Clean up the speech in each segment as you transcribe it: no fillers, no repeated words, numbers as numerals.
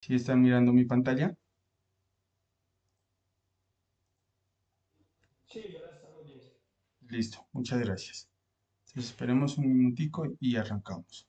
Si están mirando mi pantalla, listo, muchas gracias. Entonces esperemos un minutico y arrancamos.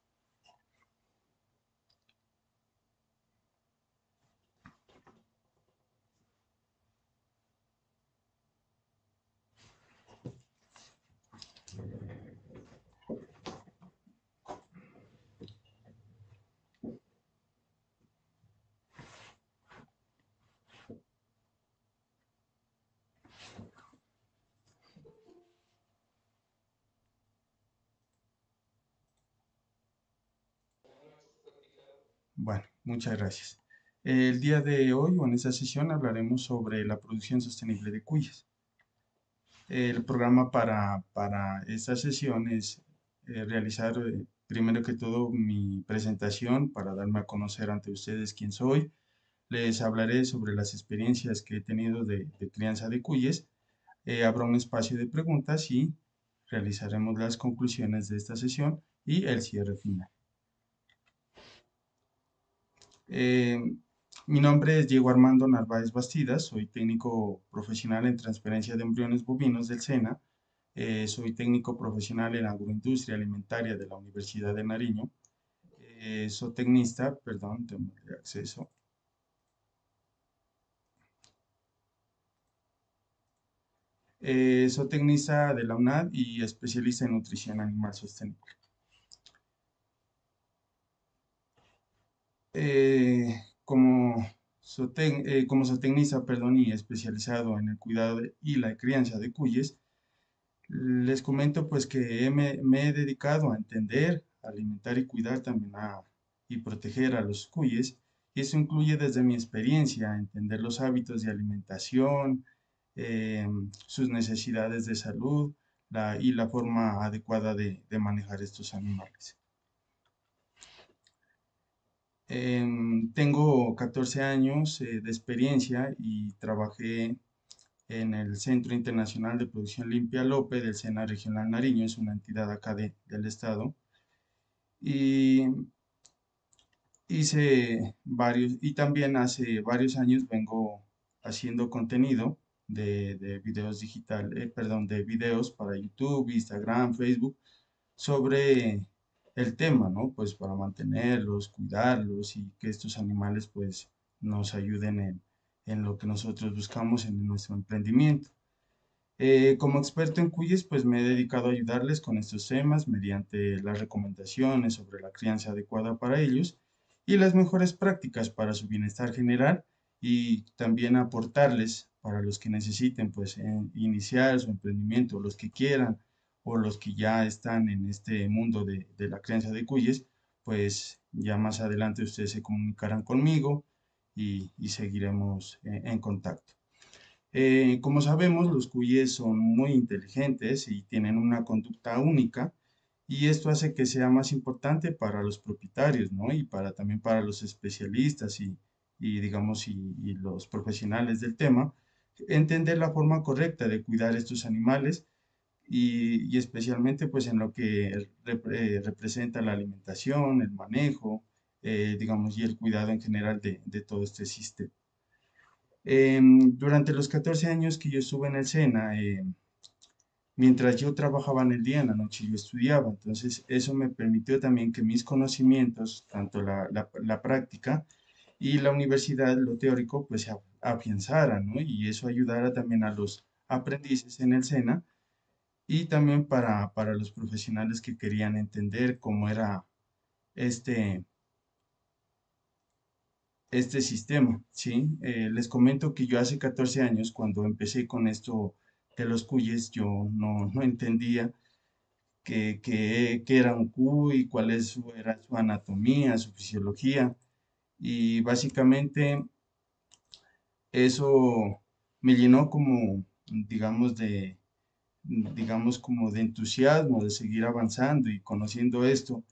Bueno, muchas gracias. El día de hoy o en esta sesión hablaremos sobre la producción sostenible de cuyes. El programa para esta sesión es realizar primero que todo mi presentación para darme a conocer ante ustedes quién soy. Les hablaré sobre las experiencias que he tenido de crianza de cuyes. Habrá un espacio de preguntas y realizaremos las conclusiones de esta sesión y el cierre final. Eh, Mi nombre es Diego Armando Narváez Bastidas, soy técnico profesional en transferencia de embriones bovinos del SENA, soy técnico profesional en agroindustria alimentaria de la Universidad de Nariño, zootecnista, perdón, tengo acceso, zootecnista de la UNAD y especialista en nutrición animal sostenible. Como, como zootecnista, perdón, y especializado en el cuidado y la crianza de cuyes, les comento pues que me he dedicado a entender, alimentar y cuidar también y proteger a los cuyes, y eso incluye desde mi experiencia entender los hábitos de alimentación, sus necesidades de salud y la forma adecuada de manejar estos animales. Tengo 14 años de experiencia y trabajé en el Centro Internacional de Producción Limpia Lope del SENA Regional Nariño, es una entidad acá del estado, y hice varios, y también hace varios años vengo haciendo contenido de videos perdón, de videos para YouTube, Instagram, Facebook, sobre el tema, ¿no? Pues para mantenerlos, cuidarlos y que estos animales pues nos ayuden en lo que nosotros buscamos en nuestro emprendimiento. Como experto en cuyes, pues me he dedicado a ayudarles con estos temas mediante las recomendaciones sobre la crianza adecuada para ellos y las mejores prácticas para su bienestar general y también aportarles para los que necesiten pues iniciar su emprendimiento, los que quieran o los que ya están en este mundo de la crianza de cuyes, pues ya más adelante ustedes se comunicarán conmigo y seguiremos en contacto. Como sabemos, los cuyes son muy inteligentes y tienen una conducta única, y esto hace que sea más importante para los propietarios, ¿no? Y también para los especialistas digamos, y los profesionales del tema, entender la forma correcta de cuidar estos animales y especialmente pues en lo que representa la alimentación, el manejo, digamos, y el cuidado en general de todo este sistema. Durante los 14 años que yo estuve en el SENA, mientras yo trabajaba en el día, en la noche yo estudiaba, entonces eso me permitió también que mis conocimientos, tanto la práctica y la universidad, lo teórico, pues se afianzaran, ¿no? Y eso ayudara también a los aprendices en el SENA y también para los profesionales que querían entender cómo era este, este sistema, ¿sí? Les comento que yo hace 14 años, cuando empecé con esto de los cuyes, yo no entendía qué era un cuy, era su anatomía, su fisiología, y básicamente eso me llenó como, digamos, digamos, como de entusiasmo de seguir avanzando y conociendo esto.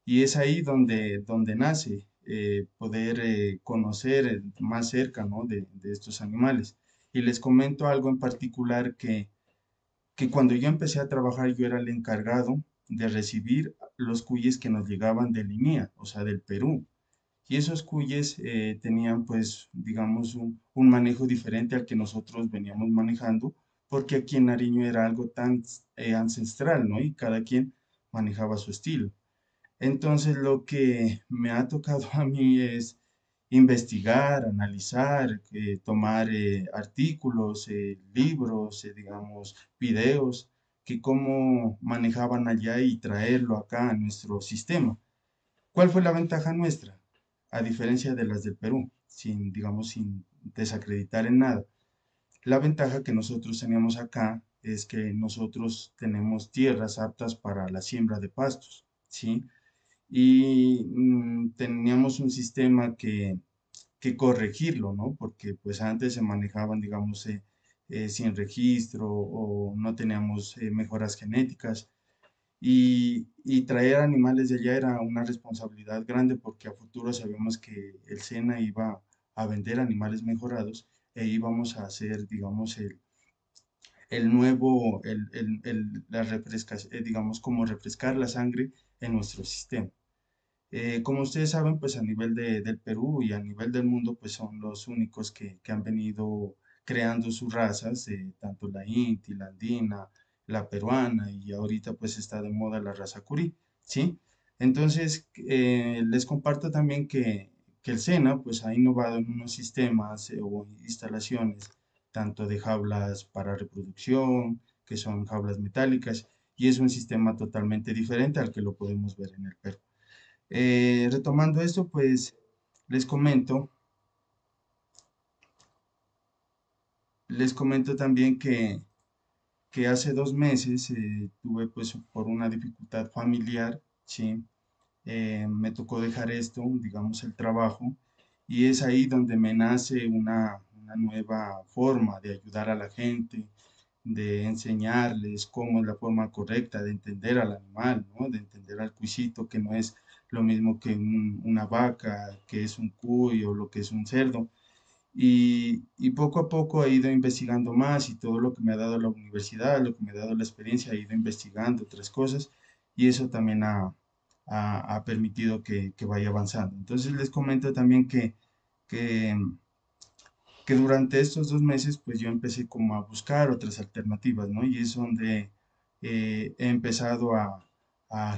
Y es ahí donde nace poder conocer más cerca, ¿no? de estos animales. Y les comento algo en particular que cuando yo empecé a trabajar yo era el encargado de recibir los cuyes que nos llegaban de Línea, o sea, del Perú. Y esos cuyes tenían pues, digamos, un manejo diferente al que nosotros veníamos manejando, porque aquí en Nariño era algo tan ancestral, ¿no? Y cada quien manejaba su estilo. Entonces, lo que me ha tocado a mí es investigar, analizar, tomar artículos, libros, digamos, videos, que cómo manejaban allá y traerlo acá a nuestro sistema. ¿Cuál fue la ventaja nuestra? A diferencia de las del Perú, sin, digamos, sin desacreditar en nada. La ventaja que nosotros teníamos acá es que nosotros tenemos tierras aptas para la siembra de pastos, ¿sí? Y teníamos un sistema que corregirlo, ¿no? Porque pues antes se manejaban, digamos, sin registro o no teníamos mejoras genéticas y traer animales de allá era una responsabilidad grande porque a futuro sabemos que el SENA iba a vender animales mejorados e íbamos a hacer, digamos, el nuevo, la digamos, como refrescar la sangre en nuestro sistema. Como ustedes saben, pues a nivel del Perú y a nivel del mundo, pues son los únicos que han venido creando sus razas, tanto la Inti, la andina, la peruana y ahorita pues está de moda la raza curí, ¿sí? Entonces, les comparto también que el SENA pues ha innovado en unos sistemas o instalaciones, tanto de jaulas para reproducción, que son jaulas metálicas, y es un sistema totalmente diferente al que lo podemos ver en el Perú. Retomando esto, pues les comento, les comento también que hace 2 meses tuve pues por una dificultad familiar, ¿sí? Me tocó dejar esto, digamos el trabajo, y es ahí donde me nace una nueva forma de ayudar a la gente, de enseñarles cómo es la forma correcta de entender al animal, ¿no? De entender al cuisito, que no es lo mismo que una vaca, que es un cuy o lo que es un cerdo. Y poco a poco he ido investigando más y todo lo que me ha dado la universidad, lo que me ha dado la experiencia, he ido investigando otras cosas y eso también ha permitido que vaya avanzando. Entonces les comento también que, que durante estos 2 meses pues yo empecé como a buscar otras alternativas, ¿no? Y es donde he empezado a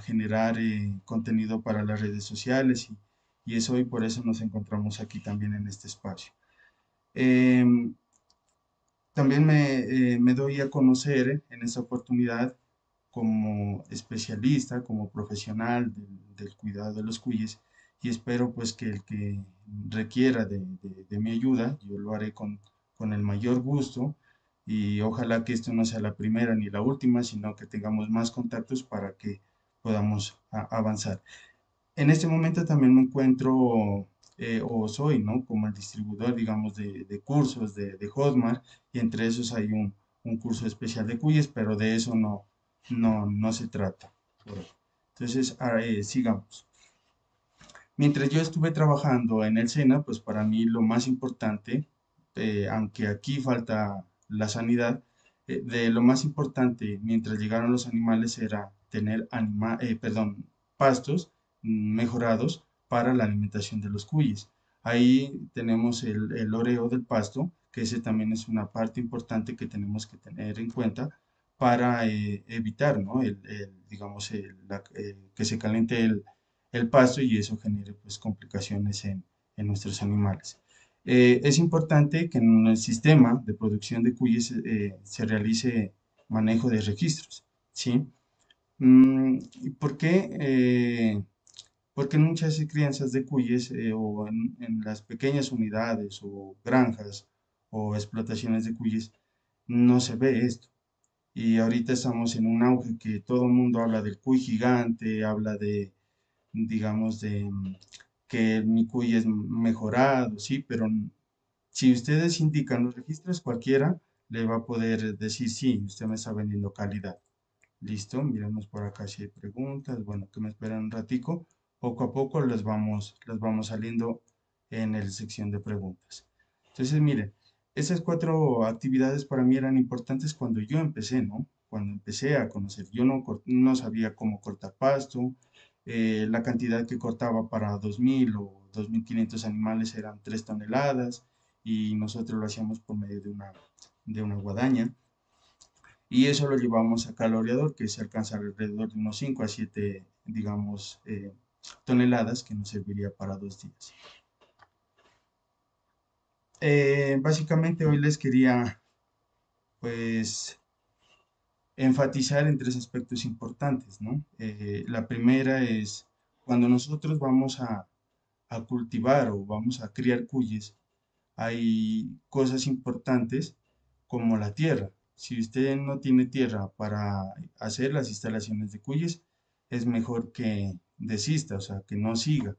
generar contenido para las redes sociales y es hoy por eso nos encontramos aquí también en este espacio. Em, También me doy a conocer en esta oportunidad como especialista, como profesional del cuidado de los cuyes y espero pues que el que requiera de mi ayuda, yo lo haré con el mayor gusto y ojalá que esto no sea la primera ni la última, sino que tengamos más contactos para que podamos avanzar. En este momento también me encuentro o soy, ¿no? Como el distribuidor, digamos, de cursos de Hotmart y entre esos hay un curso especial de cuyes, pero de eso no se trata por hoy. Entonces, sigamos. Mientras yo estuve trabajando en el SENA, pues para mí lo más importante, aunque aquí falta la sanidad, de lo más importante mientras llegaron los animales era tener pastos mejorados para la alimentación de los cuyes. Ahí tenemos el oreo del pasto, que ese también es una parte importante que tenemos que tener en cuenta para evitar, ¿no? Digamos, que se caliente el pasto y eso genere pues complicaciones en nuestros animales. Es importante que en el sistema de producción de cuyes se realice manejo de registros, ¿sí? ¿Y por qué? Porque en muchas crianzas de cuyes o en las pequeñas unidades o granjas o explotaciones de cuyes no se ve esto. Y ahorita estamos en un auge que todo el mundo habla del cuy gigante, habla digamos, que mi cuy es mejorado, sí, pero si ustedes indican los registros, cualquiera le va a poder decir, sí, usted me está vendiendo calidad. Listo, miremos por acá si hay preguntas, bueno, que me esperen un ratico, poco a poco las vamos saliendo en la sección de preguntas. Entonces, miren, esas 4 actividades para mí eran importantes cuando yo empecé, ¿no? Cuando empecé a conocer, yo no sabía cómo cortar pasto, la cantidad que cortaba para 2000 o 2.500 animales eran 3 toneladas y nosotros lo hacíamos por medio de una guadaña. Y eso lo llevamos a caloreador, que se alcanza alrededor de unos 5 a 7, digamos, toneladas, que nos serviría para 2 días. Básicamente hoy les quería, pues, enfatizar en tres aspectos importantes, ¿no? La primera es cuando nosotros vamos a cultivar o vamos a criar cuyes, hay cosas importantes como la tierra. Si usted no tiene tierra para hacer las instalaciones de cuyes, es mejor que desista, o sea, que no siga.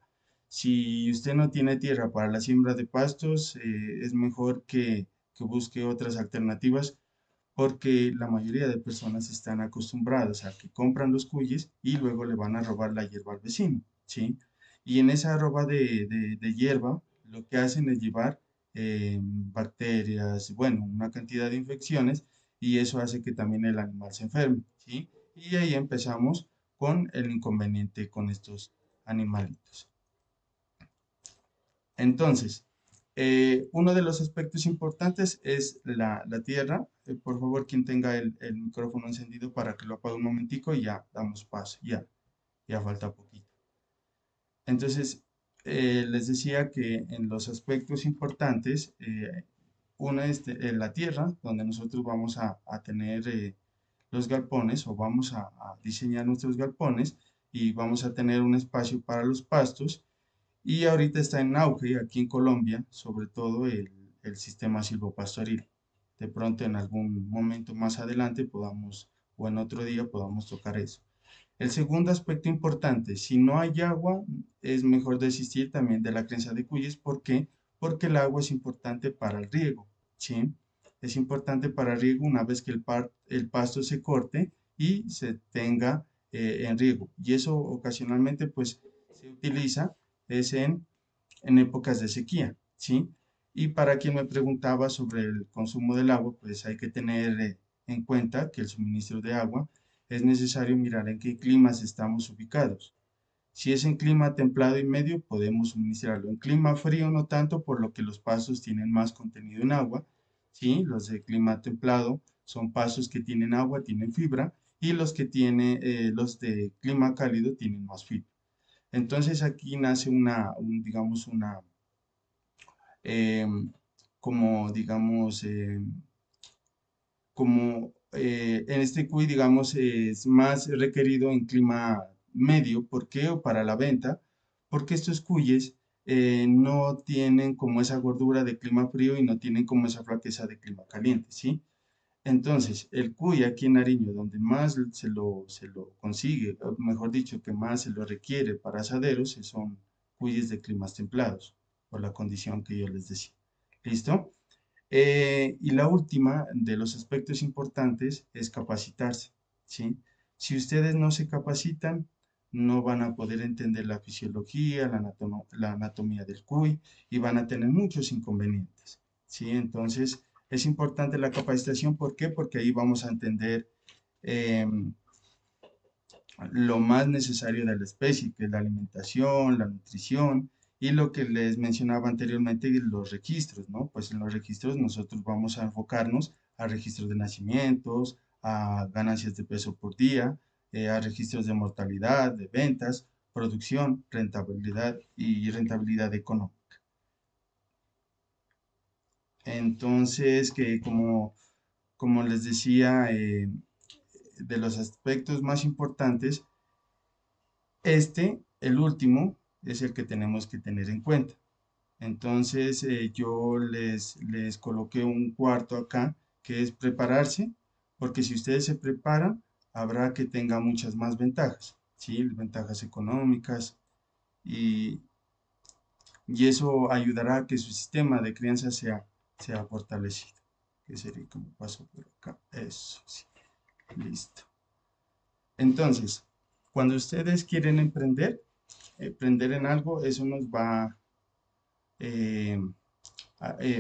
Si usted no tiene tierra para la siembra de pastos, es mejor que busque otras alternativas porque la mayoría de personas están acostumbradas a que compran los cuyes y luego le van a robar la hierba al vecino, ¿sí? Y en esa roba de hierba, lo que hacen es llevar bacterias, bueno, una cantidad de infecciones y eso hace que también el animal se enferme, ¿sí? Y ahí empezamos con el inconveniente con estos animalitos. Entonces, uno de los aspectos importantes es la tierra. Por favor, quien tenga el micrófono encendido para que lo apague un momentico y ya damos paso. Ya falta poquito. Entonces, les decía que en los aspectos importantes, una es la tierra, donde nosotros vamos a tener los galpones o vamos a diseñar nuestros galpones y vamos a tener un espacio para los pastos y ahorita está en auge aquí en Colombia, sobre todo el sistema silvopastoril. De pronto en algún momento más adelante podamos, o en otro día podamos tocar eso. El segundo aspecto importante, si no hay agua, es mejor desistir también de la crianza de cuyes. ¿Por qué? Porque el agua es importante para el riego, ¿sí? Es importante para el riego una vez que el pasto se corte y se tenga en riego. Y eso ocasionalmente pues se utiliza es en épocas de sequía, ¿sí? Y para quien me preguntaba sobre el consumo del agua, pues hay que tener en cuenta que el suministro de agua es necesario mirar en qué climas estamos ubicados. Si es en clima templado y medio, podemos suministrarlo. En clima frío no tanto, por lo que los pastos tienen más contenido en agua, ¿sí? Los de clima templado son pastos que tienen agua, tienen fibra, y los de clima cálido tienen más fibra. Entonces aquí nace digamos, em, como, digamos, en este cuy, digamos, es más requerido en clima medio. ¿Por qué? O para la venta, porque estos cuyes no tienen como esa gordura de clima frío y no tienen como esa flaqueza de clima caliente, ¿sí? Entonces, el cuy aquí en Nariño, donde más se lo consigue, o mejor dicho, que más se lo requiere para asaderos, son cuyes de climas templados, por la condición que yo les decía. ¿Listo? Y la última de los aspectos importantes es capacitarse, ¿sí? Si ustedes no se capacitan, no van a poder entender la fisiología, la anatomía del cuy y van a tener muchos inconvenientes, ¿sí? Entonces, es importante la capacitación. ¿Por qué? Porque ahí vamos a entender lo más necesario de la especie, que es la alimentación, la nutrición y lo que les mencionaba anteriormente, los registros, ¿no? Pues en los registros nosotros vamos a enfocarnos a registros de nacimientos, a ganancias de peso por día, a registros de mortalidad, de ventas, producción, rentabilidad y rentabilidad económica. Entonces, que como les decía, de los aspectos más importantes, el último, es el que tenemos que tener en cuenta. Entonces, yo les coloqué un cuarto acá, que es prepararse, porque si ustedes se preparan, habrá que tenga muchas más ventajas, ¿sí? Ventajas económicas y, y eso ayudará a que su sistema de crianza sea fortalecido. Que sería como paso por acá. Eso, sí. Listo. Entonces, cuando ustedes quieren emprender en algo, eso nos va, eh,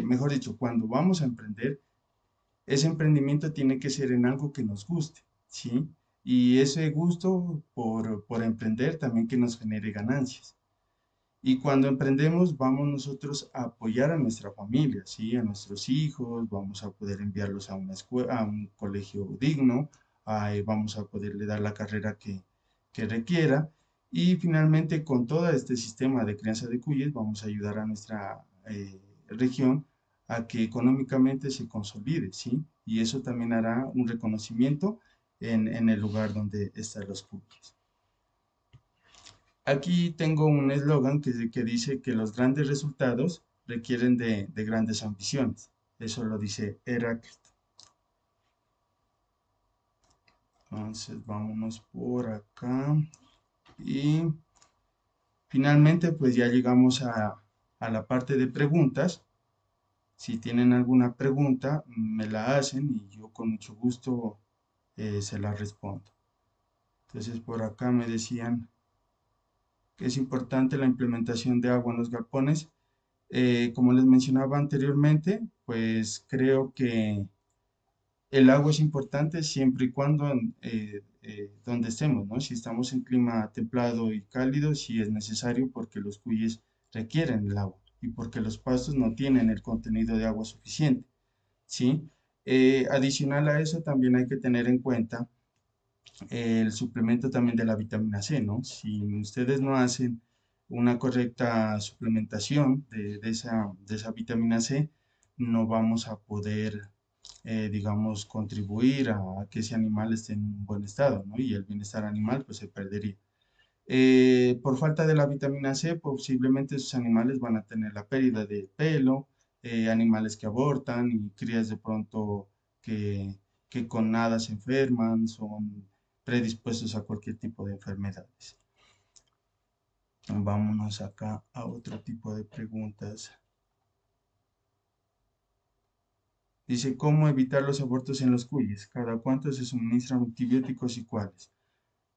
mejor dicho, cuando vamos a emprender, ese emprendimiento tiene que ser en algo que nos guste, ¿sí? Y ese gusto por emprender también que nos genere ganancias. Y cuando emprendemos, vamos nosotros a apoyar a nuestra familia, ¿sí? A nuestros hijos, vamos a poder enviarlos a una escuela, a un colegio digno, vamos a poderle dar la carrera que requiera. Y finalmente, con todo este sistema de crianza de cuyes, vamos a ayudar a nuestra región a que económicamente se consolide, ¿sí? Y eso también hará un reconocimiento en el lugar donde están los cuyes. Aquí tengo un eslogan que dice que los grandes resultados requieren de grandes ambiciones. Eso lo dice Heráclito. Entonces, vámonos por acá. Y finalmente, pues ya llegamos a la parte de preguntas. Si tienen alguna pregunta, me la hacen y yo con mucho gusto se la respondo. Entonces, por acá me decían que es importante la implementación de agua en los galpones. Como les mencionaba anteriormente, pues creo que el agua es importante siempre y cuando donde estemos, ¿no? Si estamos en clima templado y cálido, sí es necesario porque los cuyes requieren el agua y porque los pastos no tienen el contenido de agua suficiente, ¿sí? Adicional a eso, también hay que tener en cuenta el suplemento también de la vitamina C, ¿no? Si ustedes no hacen una correcta suplementación de esa vitamina C, no vamos a poder, digamos, contribuir a que ese animal esté en un buen estado, ¿no? Y el bienestar animal, pues se perdería. Por falta de la vitamina C, posiblemente esos animales van a tener la pérdida de pelo, animales que abortan y crías de pronto que, que con nada se enferman, son predispuestos a cualquier tipo de enfermedades. Vámonos acá a otro tipo de preguntas. Dice, ¿cómo evitar los abortos en los cuyes? ¿Cada cuánto se suministran antibióticos y cuáles?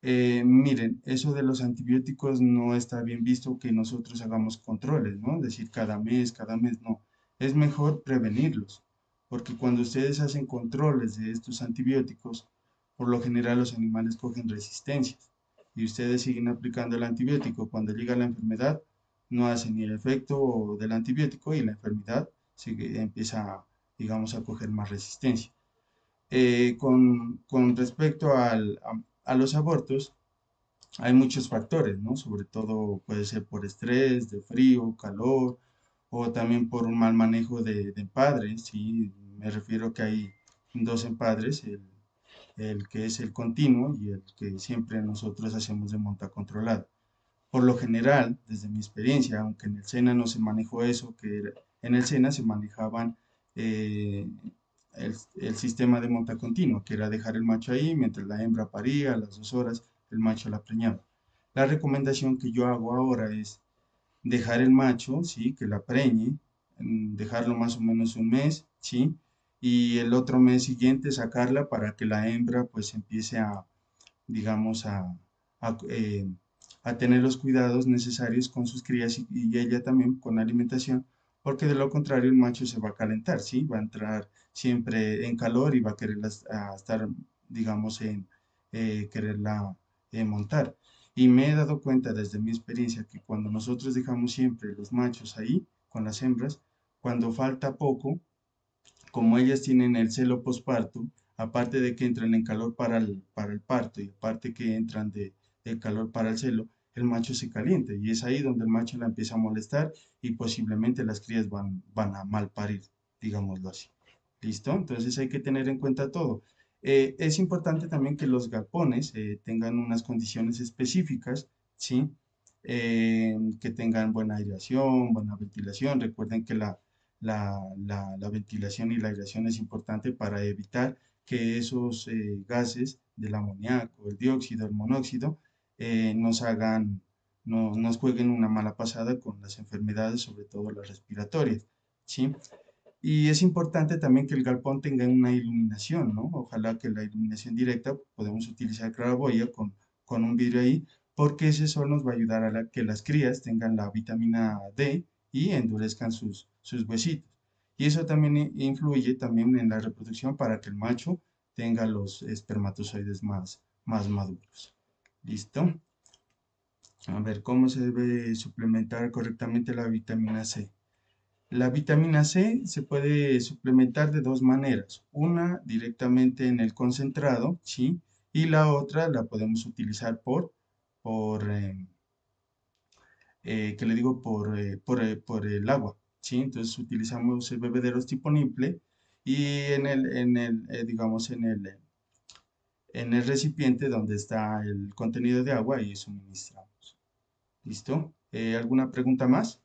Miren, eso de los antibióticos no está bien visto que nosotros hagamos controles, ¿no? Es decir, cada mes no. Es mejor prevenirlos, porque cuando ustedes hacen controles de estos antibióticos, por lo general los animales cogen resistencias y ustedes siguen aplicando el antibiótico. Cuando llega la enfermedad, no hace ni el efecto del antibiótico y la enfermedad empieza, digamos, a coger más resistencia. Con respecto a los abortos, hay muchos factores, ¿no? Sobre todo puede ser por estrés, de frío, calor, o también por un mal manejo de empadres, ¿sí? Me refiero que hay dos empadres, el que es el continuo y el que siempre nosotros hacemos de monta controlada. Por lo general, desde mi experiencia, aunque en el SENA no se manejó eso, en el SENA se manejaban eh, el sistema de monta continua, que era dejar el macho ahí mientras la hembra paría, a las 2 horas el macho la preñaba. La recomendación que yo hago ahora es dejar el macho, ¿sí? Que la preñe, dejarlo más o menos un mes, ¿sí? Y el otro mes siguiente sacarla para que la hembra pues empiece a, digamos, a, eh, a tener los cuidados necesarios con sus crías y ella también con la alimentación, porque de lo contrario el macho se va a calentar, ¿sí? Va a entrar siempre en calor y va a querer estar, digamos, en quererla montar. Y me he dado cuenta desde mi experiencia que cuando nosotros dejamos siempre los machos ahí con las hembras, cuando falta poco, como ellas tienen el celo posparto, aparte de que entran en calor para el parto y aparte que entran de calor para el celo, el macho se calienta y es ahí donde el macho la empieza a molestar y posiblemente las crías van a mal parir, digámoslo así. ¿Listo? Entonces hay que tener en cuenta todo. Es importante también que los galpones tengan unas condiciones específicas, ¿sí? Que tengan buena aireación, buena ventilación. Recuerden que la ventilación y la aireación es importante para evitar que esos gases del amoníaco, el dióxido, el monóxido, nos hagan, no, nos jueguen una mala pasada con las enfermedades, sobre todo las respiratorias, ¿sí? Y es importante también que el galpón tenga una iluminación, ¿no? Ojalá que la iluminación directa, podemos utilizar claraboya con un vidrio ahí, porque ese sol nos va a ayudar a que las crías tengan la vitamina D y endurezcan sus huesitos. Y eso también influye también en la reproducción para que el macho tenga los espermatozoides más maduros. ¿Listo? A ver, ¿cómo se debe suplementar correctamente la vitamina C? La vitamina C se puede suplementar de dos maneras. Una directamente en el concentrado, ¿sí? Y la otra la podemos utilizar por ¿qué le digo? Por el agua, ¿sí? Entonces utilizamos bebederos tipo Nimple y digamos, en el recipiente donde está el contenido de agua y suministramos. ¿Listo? ¿Alguna pregunta más?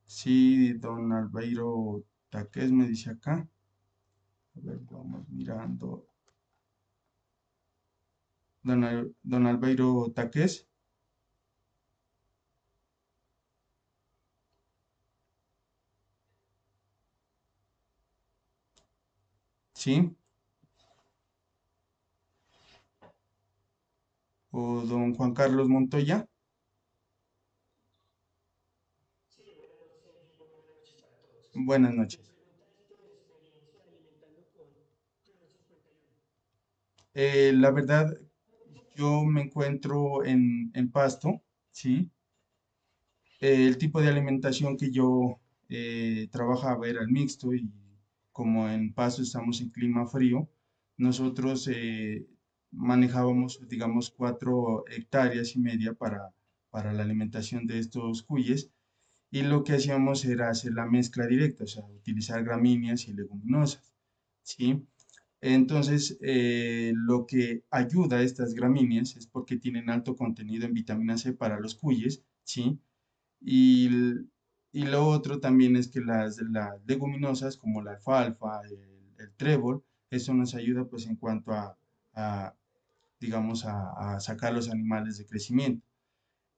Sí, don Albeiro Taques me dice acá. A ver, vamos mirando. Don Albeiro Taques, ¿sí? O don Juan Carlos Montoya. Sí, buenas noches, Diego, buenas noches para todos. Buenas Mi noches. pregunta es de experiencia alimentando con Clon 51. La verdad, yo me encuentro en Pasto, ¿sí? El tipo de alimentación que yo trabajaba era el mixto y como en Pasto estamos en clima frío, nosotros manejábamos, digamos, 4,5 hectáreas para la alimentación de estos cuyes y lo que hacíamos era hacer la mezcla directa, o sea, utilizar gramíneas y leguminosas, ¿sí? Entonces, lo que ayuda a estas gramíneas es porque tienen alto contenido en vitamina C para los cuyes, ¿sí? Y, y lo otro también es que las leguminosas como la alfalfa, el trébol, eso nos ayuda pues en cuanto a, digamos, a sacar los animales de crecimiento.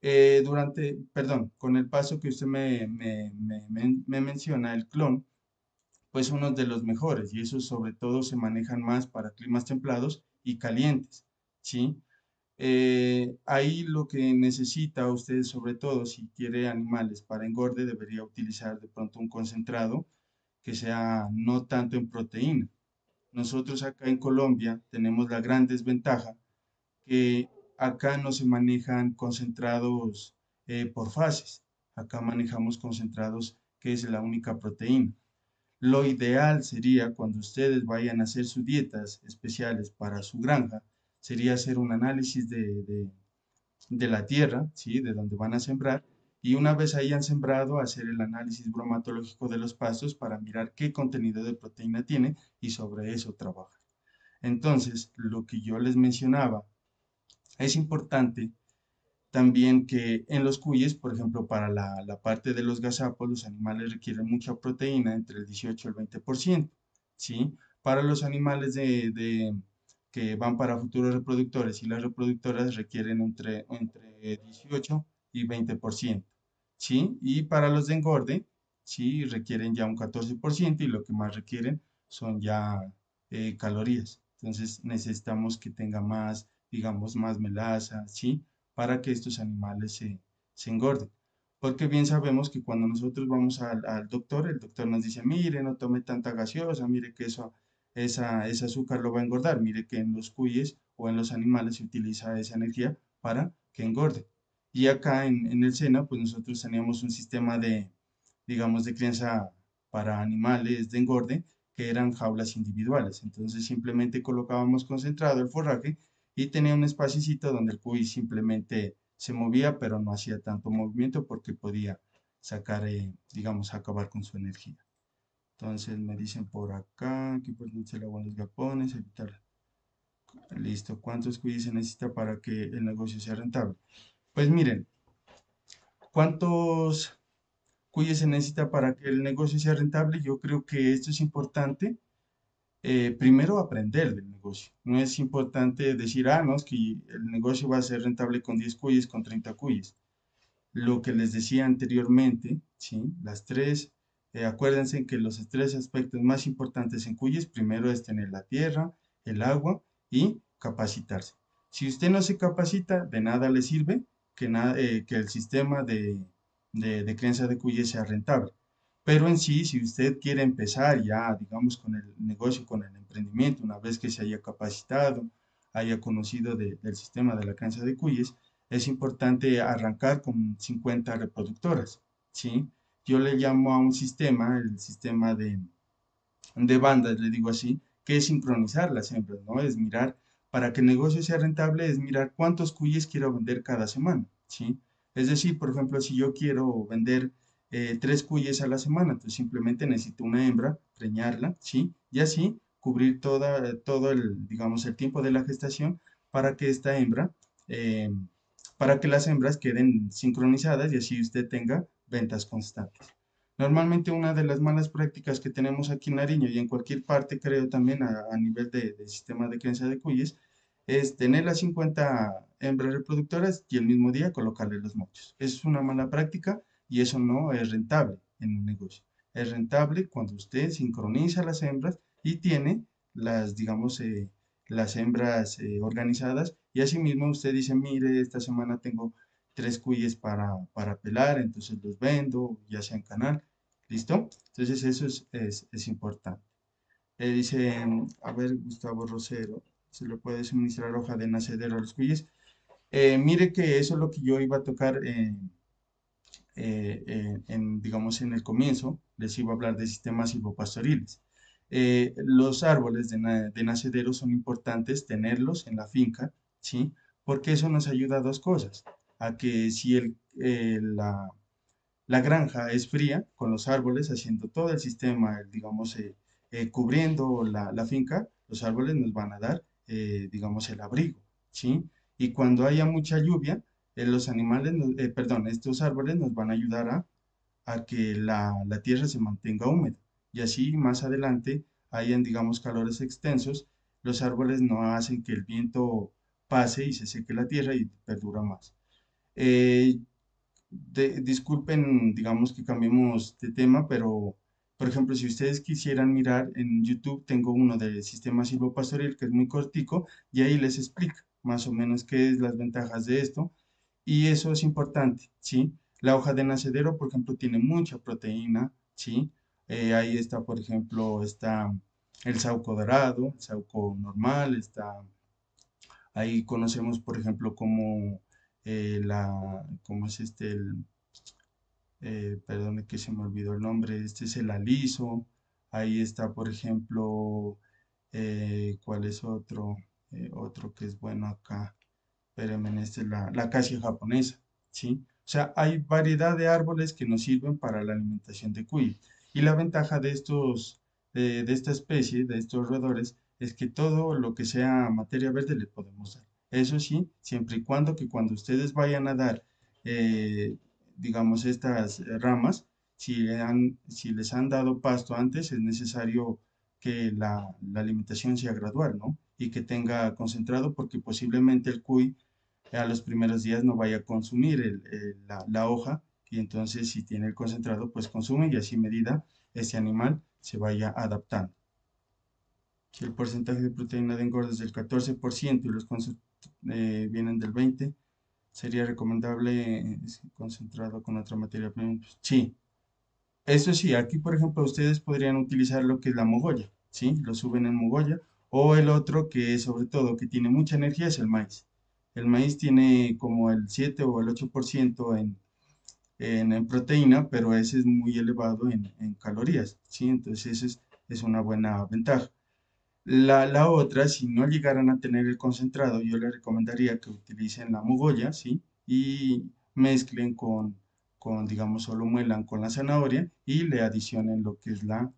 Perdón, con el paso que usted me menciona, el clon, pues uno de los mejores y esos sobre todo se manejan más para climas templados y calientes, ¿sí? Ahí lo que necesita usted, sobre todo si quiere animales para engorde, debería utilizar de pronto un concentrado que sea no tanto en proteína. Nosotros acá en Colombia tenemos la gran desventaja que acá no se manejan concentrados por fases. Acá manejamos concentrados que es la única proteína. Lo ideal sería cuando ustedes vayan a hacer sus dietas especiales para su granja, sería hacer un análisis de la tierra, ¿sí? De donde van a sembrar, y una vez hayan sembrado, hacer el análisis bromatológico de los pastos para mirar qué contenido de proteína tiene y sobre eso trabajar. Entonces, lo que yo les mencionaba, es importante también que en los cuyes, por ejemplo, para la parte de los gazapos, los animales requieren mucha proteína, entre el 18 y el 20%, ¿sí? Para los animales que van para futuros reproductores y las reproductoras requieren entre 18 y 20%, ¿sí? Y para los de engorde, ¿sí? Requieren ya un 14% y lo que más requieren son ya calorías. Entonces necesitamos que tenga más, digamos, más melaza, ¿sí? Para que estos animales se engorden. Porque bien sabemos que cuando nosotros vamos al doctor, el doctor nos dice, mire, no tome tanta gaseosa, mire que ese azúcar lo va a engordar, mire que en los cuyes o en los animales se utiliza esa energía para que engorde. Y acá en el SENA, pues nosotros teníamos un sistema digamos, de crianza para animales de engorde, que eran jaulas individuales. Entonces simplemente colocábamos concentrado el forraje y tenía un espacito donde el cuy simplemente se movía, pero no hacía tanto movimiento porque podía sacar, digamos, acabar con su energía. Entonces me dicen por acá que pues el agua en los galpones, evitar. Listo, ¿cuántos cuyes se necesita para que el negocio sea rentable? Pues miren, ¿cuántos cuyes se necesita para que el negocio sea rentable? Yo creo que esto es importante. Primero aprender del negocio. No es importante decir, no, es que el negocio va a ser rentable con 10 cuyes, con 30 cuyes. Lo que les decía anteriormente, ¿sí? Acuérdense que los tres aspectos más importantes en cuyes, primero es tener la tierra, el agua y capacitarse. Si usted no se capacita, de nada le sirve que el sistema de crianza de cuyes sea rentable. Pero en sí, si usted quiere empezar ya, digamos, con el negocio, con el emprendimiento, una vez que se haya capacitado, haya conocido del sistema de la crianza de cuyes, es importante arrancar con 50 reproductoras, ¿sí? Yo le llamo a un sistema, el sistema de bandas, le digo así, que es sincronizar las hembras, ¿no? Es mirar, para que el negocio sea rentable, es mirar cuántos cuyes quiero vender cada semana, ¿sí? Es decir, por ejemplo, si yo quiero vender 3 cuyes a la semana, entonces simplemente necesito una hembra, preñarla, ¿sí? Y así cubrir todo el, digamos, el tiempo de la gestación para que esta hembra, eh, para que las hembras queden sincronizadas y así usted tenga ventas constantes. Normalmente una de las malas prácticas que tenemos aquí en Nariño y en cualquier parte, creo también a nivel de sistema de crianza de cuyes, es tener las 50 hembras reproductoras y el mismo día colocarle los machos. Es una mala práctica y eso no es rentable en un negocio. Es rentable cuando usted sincroniza las hembras y tiene las, digamos, las hembras organizadas y asimismo usted dice, mire, esta semana tengo 3 cuyes para pelar, entonces los vendo, ya sea en canal, ¿listo? Entonces eso es importante. Dice, a ver, Gustavo Rosero, ¿se le puede suministrar hoja de nacedero a los cuyes? Mire que eso es lo que yo iba a tocar digamos, en el comienzo, les iba a hablar de sistemas silvopastoriles. Los árboles de nacedero son importantes tenerlos en la finca, ¿sí? Porque eso nos ayuda a dos cosas, a que si la granja es fría, con los árboles haciendo todo el sistema, digamos, cubriendo la finca, los árboles nos van a dar, digamos, el abrigo, ¿sí? Y cuando haya mucha lluvia, los animales, perdón, estos árboles nos van a ayudar a que la tierra se mantenga húmeda. Y así más adelante hayan, digamos, calores extensos, los árboles no hacen que el viento pase y se seque la tierra y perdura más. Eh, disculpen, digamos que cambiemos de tema, pero por ejemplo, si ustedes quisieran mirar en YouTube, tengo uno de sistema silvopastoril que es muy cortico y ahí les explica más o menos qué es las ventajas de esto y eso es importante, ¿sí? La hoja de nacedero, por ejemplo, tiene mucha proteína, ¿sí? Ahí está, por ejemplo, está el sauco dorado, el sauco normal, está ahí conocemos, por ejemplo, como ¿cómo es este? Perdón que se me olvidó el nombre, este es el aliso, ahí está, por ejemplo, ¿cuál es otro? Otro que es bueno acá, espérenme, este es la acacia japonesa, ¿sí? O sea, hay variedad de árboles que nos sirven para la alimentación de cuy. Y la ventaja de de esta especie, de estos roedores, es que todo lo que sea materia verde le podemos dar. Eso sí, siempre y cuando que cuando ustedes vayan a dar, digamos, estas ramas, si les han dado pasto antes, es necesario que la alimentación sea gradual, ¿no? Y que tenga concentrado, porque posiblemente el cuy a los primeros días no vaya a consumir la hoja y entonces si tiene el concentrado, pues consume y así medida ese animal se vaya adaptando. Si el porcentaje de proteína de engorda es del 14% y los vienen del 20%, sería recomendable concentrado con otra materia prima. Pues, sí, eso sí, aquí por ejemplo ustedes podrían utilizar lo que es la mogolla, ¿sí? Lo suben en mogolla. O el otro que sobre todo que tiene mucha energía es el maíz. El maíz tiene como el 7 o el 8% en proteína, pero ese es muy elevado en calorías, ¿sí? Entonces es una buena ventaja. La otra, si no llegaran a tener el concentrado, yo les recomendaría que utilicen la mogolla, ¿sí? Y mezclen digamos, solo muelan con la zanahoria y le adicionen lo que es la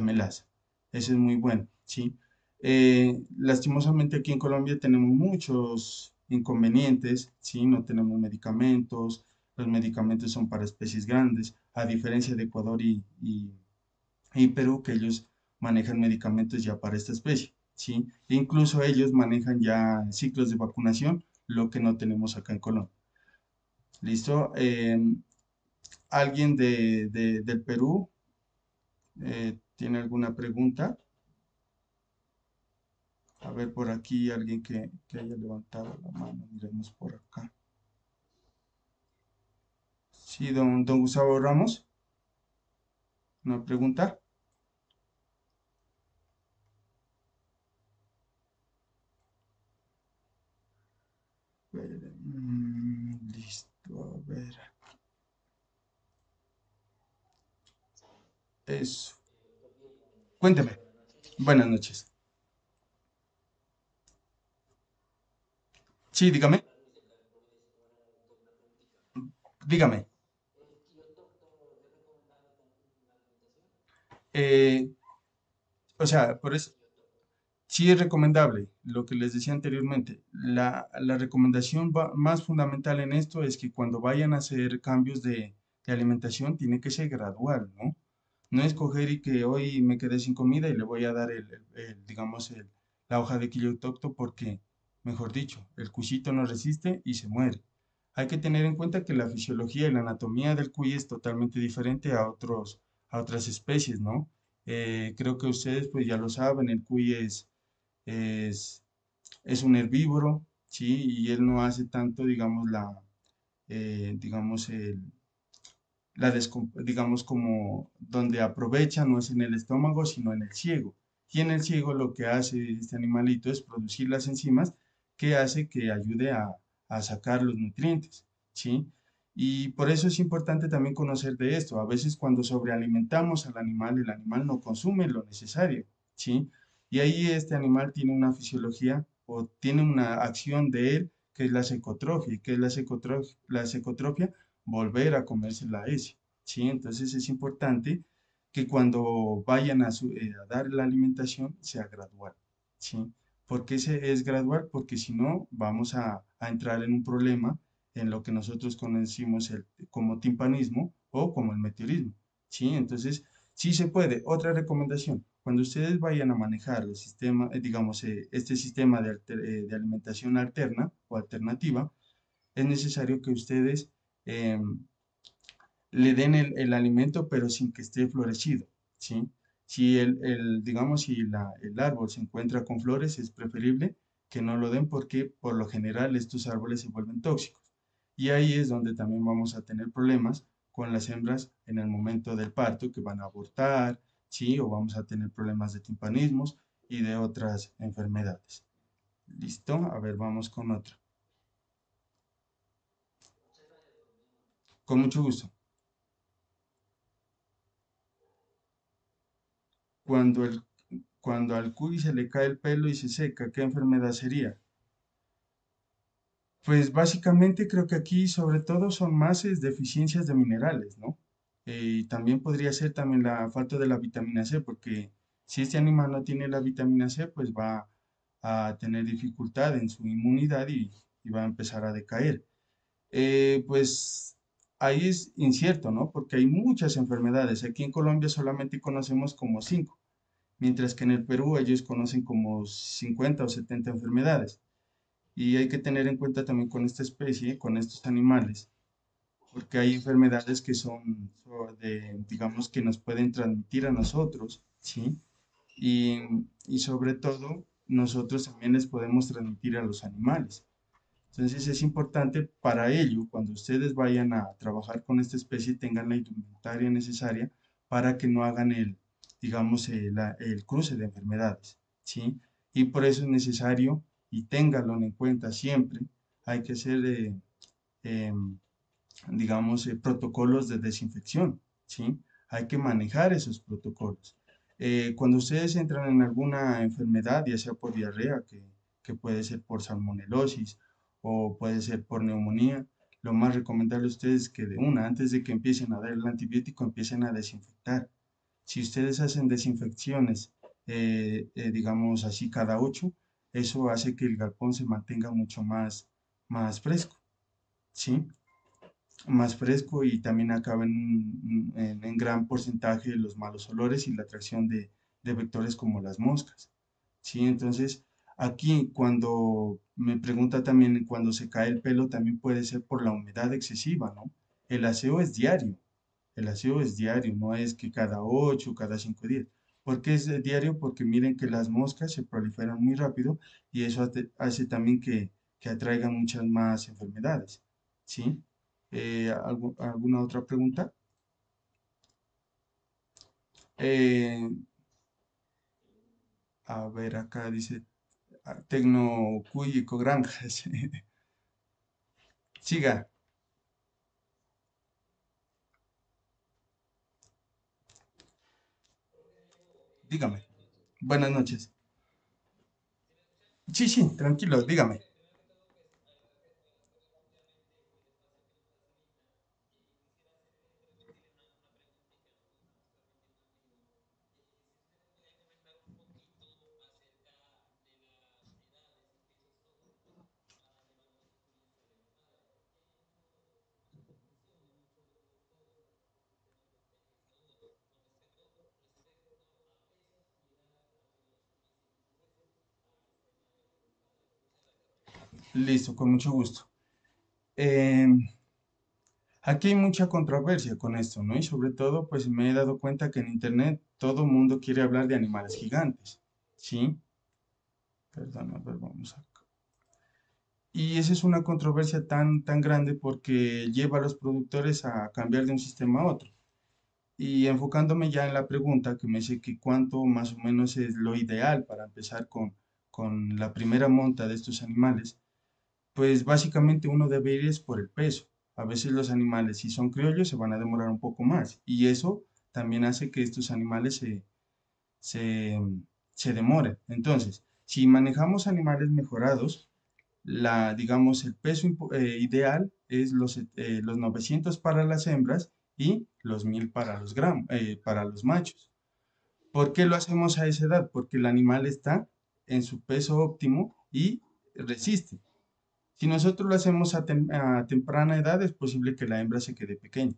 melaza. Eso es muy bueno, ¿sí? Lastimosamente aquí en Colombia tenemos muchos inconvenientes, ¿sí? No tenemos medicamentos, los medicamentos son para especies grandes, a diferencia de Ecuador y Perú, que ellos manejan medicamentos ya para esta especie, ¿sí? E incluso ellos manejan ya ciclos de vacunación, lo que no tenemos acá en Colombia. ¿Listo? ¿Alguien del Perú tiene alguna pregunta? A ver, por aquí, alguien que haya levantado la mano, miremos por acá. Sí, don Gustavo Ramos, ¿una pregunta? Es, cuénteme. Buenas noches. Sí, dígame, dígame. Eh, o sea, por eso, sí es recomendable, lo que les decía anteriormente. La recomendación más fundamental en esto es que cuando vayan a hacer cambios de alimentación, tiene que ser gradual, ¿no? No es coger y que hoy me quedé sin comida y le voy a dar digamos, la hoja de quiliotocto porque, mejor dicho, el cuyito no resiste y se muere. Hay que tener en cuenta que la fisiología y la anatomía del cuy es totalmente diferente a otras especies, ¿no? Creo que ustedes pues ya lo saben, el cuy es, es un herbívoro, ¿sí? Y él no hace tanto, digamos, digamos, digamos, como donde aprovecha no es en el estómago, sino en el ciego. Y en el ciego lo que hace este animalito es producir las enzimas que hace que ayude a sacar los nutrientes, ¿sí? Y por eso es importante también conocer de esto. A veces cuando sobrealimentamos al animal, el animal no consume lo necesario, ¿sí? Y ahí este animal tiene una fisiología o tiene una acción de él que es la secotrofia. ¿Y qué es la secotropia? Volver a comerse la S, ¿sí? Entonces es importante que cuando vayan a dar la alimentación sea gradual, ¿sí? ¿Por qué es gradual? Porque si no, vamos a entrar en un problema en lo que nosotros conocimos como timpanismo o como el meteorismo, ¿sí? Entonces, sí se puede. Otra recomendación, cuando ustedes vayan a manejar el sistema, digamos, este sistema de alimentación alterna o alternativa, es necesario que ustedes em, le den el alimento, pero sin que esté florecido, ¿sí? Si digamos, si el árbol se encuentra con flores, es preferible que no lo den porque por lo general estos árboles se vuelven tóxicos. Y ahí es donde también vamos a tener problemas con las hembras en el momento del parto, que van a abortar, ¿sí? O vamos a tener problemas de timpanismos y de otras enfermedades. ¿Listo? A ver, vamos con otra. Con mucho gusto. Cuando cuando al cuy se le cae el pelo y se seca, ¿qué enfermedad sería? Pues básicamente creo que aquí sobre todo son más deficiencias de minerales, ¿no? Y también podría ser también la falta de la vitamina C, porque si este animal no tiene la vitamina C, pues va a tener dificultad en su inmunidad y va a empezar a decaer. Pues ahí es incierto, ¿no? Porque hay muchas enfermedades. Aquí en Colombia solamente conocemos como cinco, mientras que en el Perú ellos conocen como 50 o 70 enfermedades. Y hay que tener en cuenta también con esta especie, con estos animales, porque hay enfermedades que digamos, que nos pueden transmitir a nosotros, ¿sí? Y, y sobre todo, nosotros también les podemos transmitir a los animales. Entonces es importante para ello, cuando ustedes vayan a trabajar con esta especie, tengan la indumentaria necesaria para que no hagan digamos, el cruce de enfermedades, ¿sí? Y por eso es necesario, y ténganlo en cuenta siempre, hay que hacer, em, digamos, protocolos de desinfección, ¿sí? Hay que manejar esos protocolos. Cuando ustedes entran en alguna enfermedad, ya sea por diarrea, que puede ser por salmonelosis o puede ser por neumonía, lo más recomendable a ustedes es que de una, antes de que empiecen a dar el antibiótico, empiecen a desinfectar. Si ustedes hacen desinfecciones, digamos así, cada 8, eso hace que el galpón se mantenga mucho más fresco, ¿sí? Más fresco y también acaba en gran porcentaje los malos olores y la atracción de vectores como las moscas. ¿Sí? Entonces, aquí cuando me pregunta también cuando se cae el pelo, también puede ser por la humedad excesiva, ¿no? El aseo es diario, el aseo es diario, no es que cada 8, cada 5 días. ¿Por qué es diario? Porque miren que las moscas se proliferan muy rápido y eso hace también que atraigan muchas más enfermedades, ¿sí? ¿Alguna otra pregunta? Eh, a ver, acá dice Tecnocúyico Granjas. Siga. Dígame. Buenas noches. Sí, sí, tranquilo, dígame. Listo, con mucho gusto. Eh, Aquí hay mucha controversia con esto, ¿no? Y sobre todo, pues me he dado cuenta que en Internet todo el mundo quiere hablar de animales gigantes, ¿sí? Perdón, a ver, vamos a... Y esa es una controversia tan grande porque lleva a los productores a cambiar de un sistema a otro. Y enfocándome ya en la pregunta que me dice que cuánto más o menos es lo ideal para empezar con la primera monta de estos animales, pues básicamente uno debe ir es por el peso. A veces los animales, si son criollos, se van a demorar un poco más. Y eso también hace que estos animales se, se demoren. Entonces, si manejamos animales mejorados, digamos, el peso ideal es los 900 para las hembras y los 1000 para para los machos. ¿Por qué lo hacemos a esa edad? Porque el animal está en su peso óptimo y resiste. Si nosotros lo hacemos a temprana edad, es posible que la hembra se quede pequeña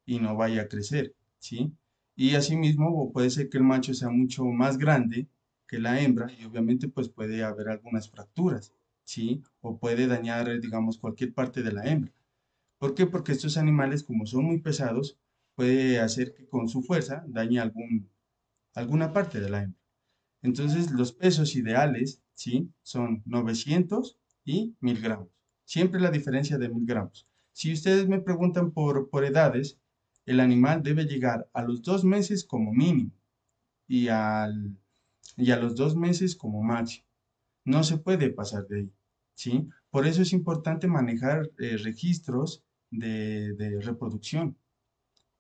y no vaya a crecer, ¿sí? Y asimismo, puede ser que el macho sea mucho más grande que la hembra y obviamente pues puede haber algunas fracturas, ¿sí? O puede dañar, digamos, cualquier parte de la hembra. ¿Por qué? Porque estos animales, como son muy pesados, puede hacer que con su fuerza dañe alguna parte de la hembra. Entonces, los pesos ideales, ¿sí? Son 900 y 1000 gramos. Siempre la diferencia de 1000 gramos. Si ustedes me preguntan por edades, el animal debe llegar a los 2 meses como mínimo y, y a los 2 meses como máximo. No se puede pasar de ahí, ¿sí? Por eso es importante manejar registros de reproducción.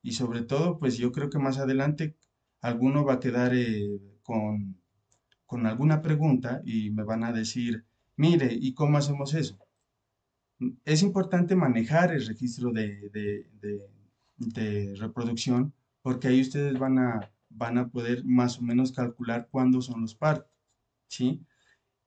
Y sobre todo, pues yo creo que más adelante alguno va a quedar con alguna pregunta y me van a decir, mire, ¿y cómo hacemos eso? Es importante manejar el registro de reproducción porque ahí ustedes van a poder más o menos calcular cuándo son los partos, ¿sí?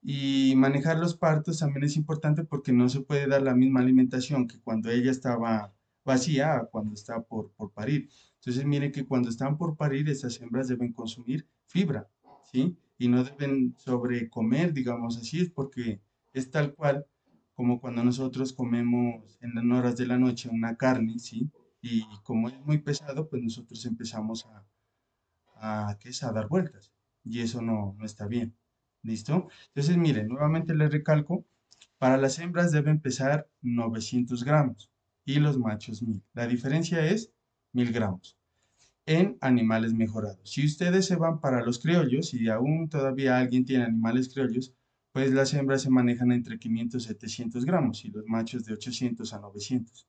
Y manejar los partos también es importante porque no se puede dar la misma alimentación que cuando ella estaba vacía a cuando está por parir. Entonces, miren que cuando están por parir, estas hembras deben consumir fibra, ¿sí? Y no deben sobrecomer, digamos así, es porque es tal cual como cuando nosotros comemos en las horas de la noche una carne, ¿sí? Y como es muy pesado, pues nosotros empezamos ¿qué es? A dar vueltas. Y eso no está bien. ¿Listo? Entonces, miren, nuevamente les recalco, para las hembras deben pesar 900 gramos y los machos 1000. La diferencia es 1000 gramos en animales mejorados. Si ustedes se van para los criollos y aún todavía alguien tiene animales criollos, pues las hembras se manejan entre 500 y 700 gramos y los machos de 800 a 900.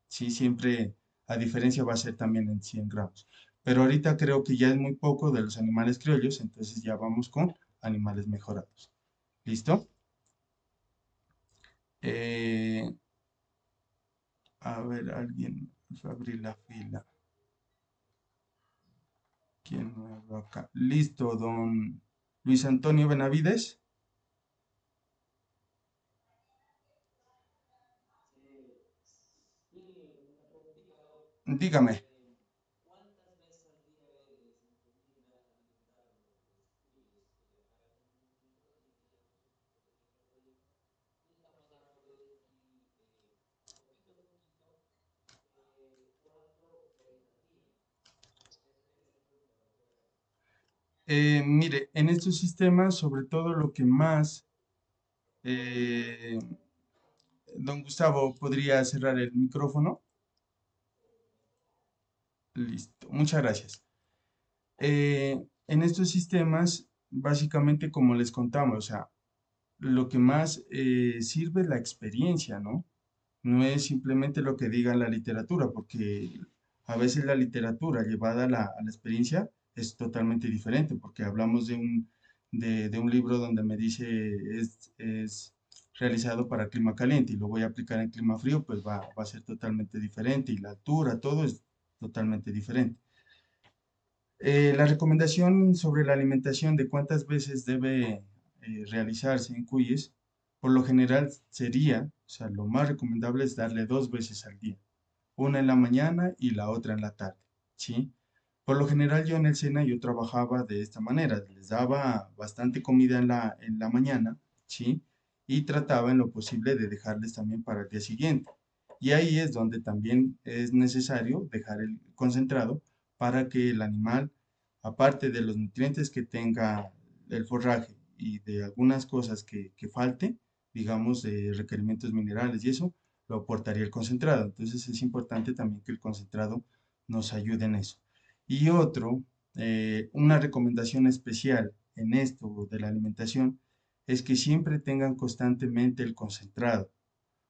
Sí, siempre la diferencia va a ser también en 100 gramos. Pero ahorita creo que ya es muy poco de los animales criollos, entonces ya vamos con animales mejorados. ¿Listo? Eh, a ver, alguien fue a abrir la fila. ¿Quién nuevo acá? Listo, don Luis Antonio Benavides. Sí, una preguntita, Dígame. ¿cuántas veces al día se recomienda alimentar a los críos que ya hagan un poquito y que ya consuman un pequeño reproducto? Y estamos hablando de aquí, poquito a poquito, ¿cuánto veces al día? Esa es la pregunta, para poder hacer. Mire, en estos sistemas, sobre todo lo que más, eh, don Gustavo, ¿podría cerrar el micrófono? Listo, muchas gracias. En estos sistemas, básicamente, como les contamos, o sea, lo que más sirve es la experiencia, ¿no? No es simplemente lo que diga la literatura, porque a veces la literatura llevada a la experiencia es totalmente diferente, porque hablamos de un libro donde me dice es realizado para clima caliente y lo voy a aplicar en clima frío, pues va a ser totalmente diferente y la altura, todo es totalmente diferente. La recomendación sobre la alimentación de cuántas veces debe realizarse en cuyes, por lo general sería, o sea, lo más recomendable es darle 2 veces al día, una en la mañana y la otra en la tarde, ¿sí? Por lo general yo en el SENA yo trabajaba de esta manera, les daba bastante comida en la mañana, ¿sí? Y trataba en lo posible de dejarles también para el día siguiente. Y ahí es donde también es necesario dejar el concentrado para que el animal, aparte de los nutrientes que tenga el forraje y de algunas cosas que falte, digamos, de requerimientos minerales y eso, lo aportaría el concentrado. Entonces es importante también que el concentrado nos ayude en eso. Y otro, una recomendación especial en esto de la alimentación es que siempre tengan constantemente el concentrado.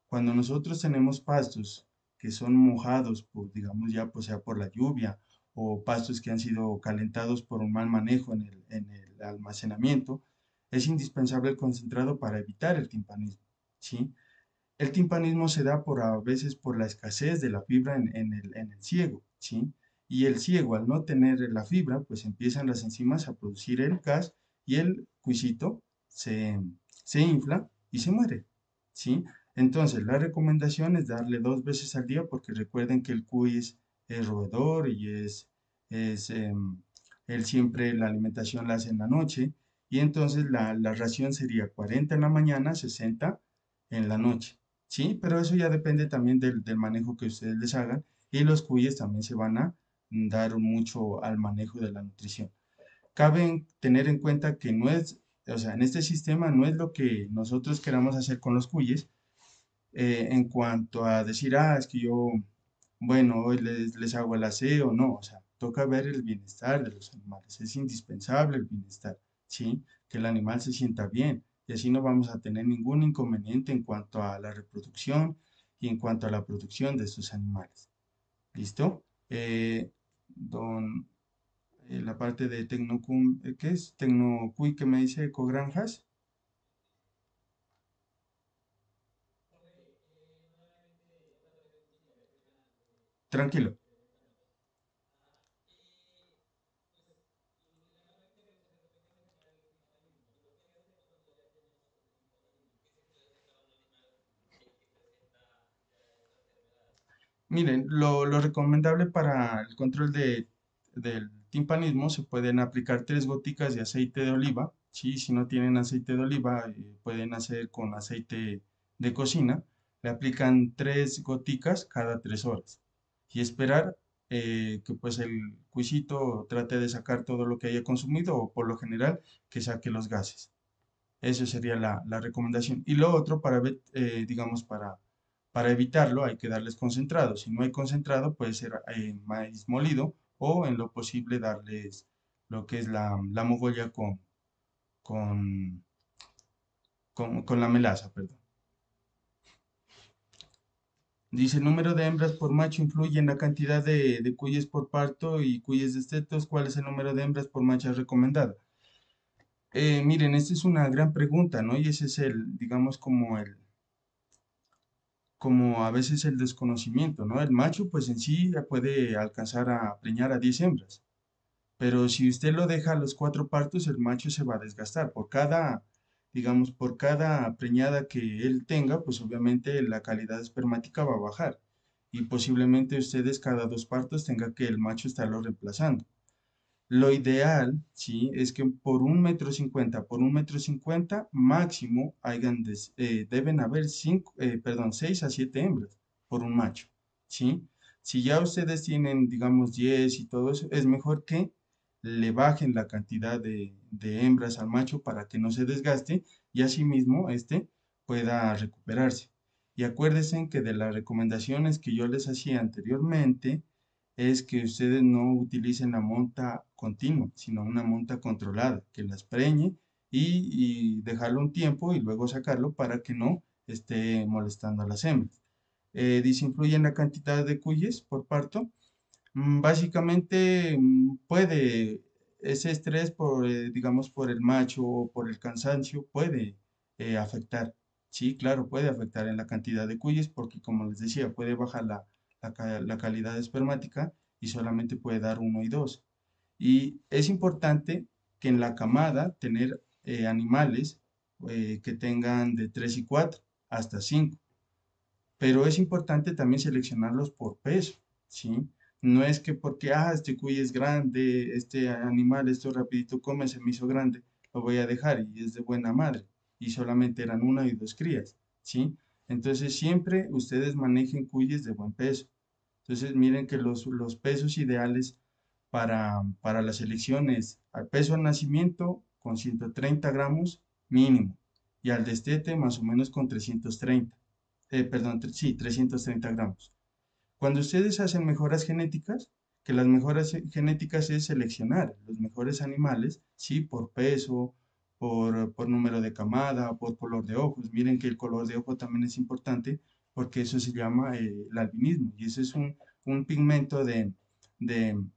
Cuando nosotros tenemos pastos que son mojados por, digamos ya, pues sea por la lluvia o pastos que han sido calentados por un mal manejo en el almacenamiento, es indispensable el concentrado para evitar el timpanismo, ¿sí? El timpanismo se da por a veces por la escasez de la fibra en el ciego, ¿sí? Y el ciego, al no tener la fibra, pues empiezan las enzimas a producir el gas y el cuisito se infla y se muere, ¿sí? Entonces, la recomendación es darle 2 veces al día porque recuerden que el cuy es roedor y es él siempre la alimentación la hace en la noche y entonces la ración sería 40 en la mañana, 60 en la noche. Sí, pero eso ya depende también del manejo que ustedes les hagan y los cuyes también se van a dar mucho al manejo de la nutrición. Cabe tener en cuenta que no es, o sea, en este sistema no es lo que nosotros queramos hacer con los cuyes en cuanto a decir, ah, es que yo, bueno, hoy les hago el aseo, no, o sea, toca ver el bienestar de los animales, es indispensable el bienestar, ¿sí? Que el animal se sienta bien y así no vamos a tener ningún inconveniente en cuanto a la reproducción y en cuanto a la producción de estos animales. ¿Listo? Don, la parte de Tecnocum, ¿qué es? Tecnocuy que me dice Ecogranjas. Tranquilo. Miren, lo recomendable para el control del timpanismo se pueden aplicar 3 goticas de aceite de oliva. ¿Sí? Si no tienen aceite de oliva, pueden hacer con aceite de cocina. Le aplican 3 goticas cada 3 horas y esperar que pues el cuisito trate de sacar todo lo que haya consumido o por lo general que saque los gases. Eso sería la recomendación. Y lo otro, digamos, para evitarlo, hay que darles concentrado. Si no hay concentrado, puede ser maíz molido o en lo posible darles lo que es la mogolla con, con la melaza, perdón. Dice, el número de hembras por macho influye en la cantidad de cuyes por parto y cuyes de estetos. ¿Cuál es el número de hembras por macho recomendado? Miren, esta es una gran pregunta, ¿no? Y ese es digamos, como a veces el desconocimiento, ¿no? El macho pues en sí ya puede alcanzar a preñar a 10 hembras, pero si usted lo deja a los 4 partos, el macho se va a desgastar. Digamos, por cada preñada que él tenga, pues obviamente la calidad espermática va a bajar y posiblemente ustedes cada 2 partos tenga que el macho estarlo reemplazando. Lo ideal, sí, es que por 1,50 m, por 1,50 m máximo deben haber 6 a 7 hembras por un macho, ¿sí? Si ya ustedes tienen, digamos, 10 y todo eso, es mejor que le bajen la cantidad de hembras al macho para que no se desgaste y asimismo este pueda recuperarse. Y acuérdense que de las recomendaciones que yo les hacía anteriormente, es que ustedes no utilicen la monta continua, sino una monta controlada, que las preñe y dejarlo un tiempo y luego sacarlo para que no esté molestando a las hembras. Disinfluye en la cantidad de cuyes por parto. Básicamente puede ese estrés por, digamos, por el macho o por el cansancio puede afectar. Sí, claro, puede afectar en la cantidad de cuyes porque, como les decía, puede bajar la calidad espermática y solamente puede dar uno y dos. Y es importante que en la camada tener animales que tengan de 3 y 4 hasta 5, pero es importante también seleccionarlos por peso, ¿sí? No es que porque, este cuy es grande, este animal, esto rapidito come, se me hizo grande, lo voy a dejar y es de buena madre, y solamente eran una y dos crías, ¿sí? Entonces siempre ustedes manejen cuyes de buen peso. Entonces miren que los pesos ideales para la selección es al peso al nacimiento con 130 gramos mínimo y al destete más o menos con 330, perdón, sí, 330 gramos. Cuando ustedes hacen mejoras genéticas, que las mejoras genéticas es seleccionar los mejores animales, sí, por peso, por número de camada, por color de ojos. Miren que el color de ojo también es importante porque eso se llama el albinismo y ese es un pigmento de, del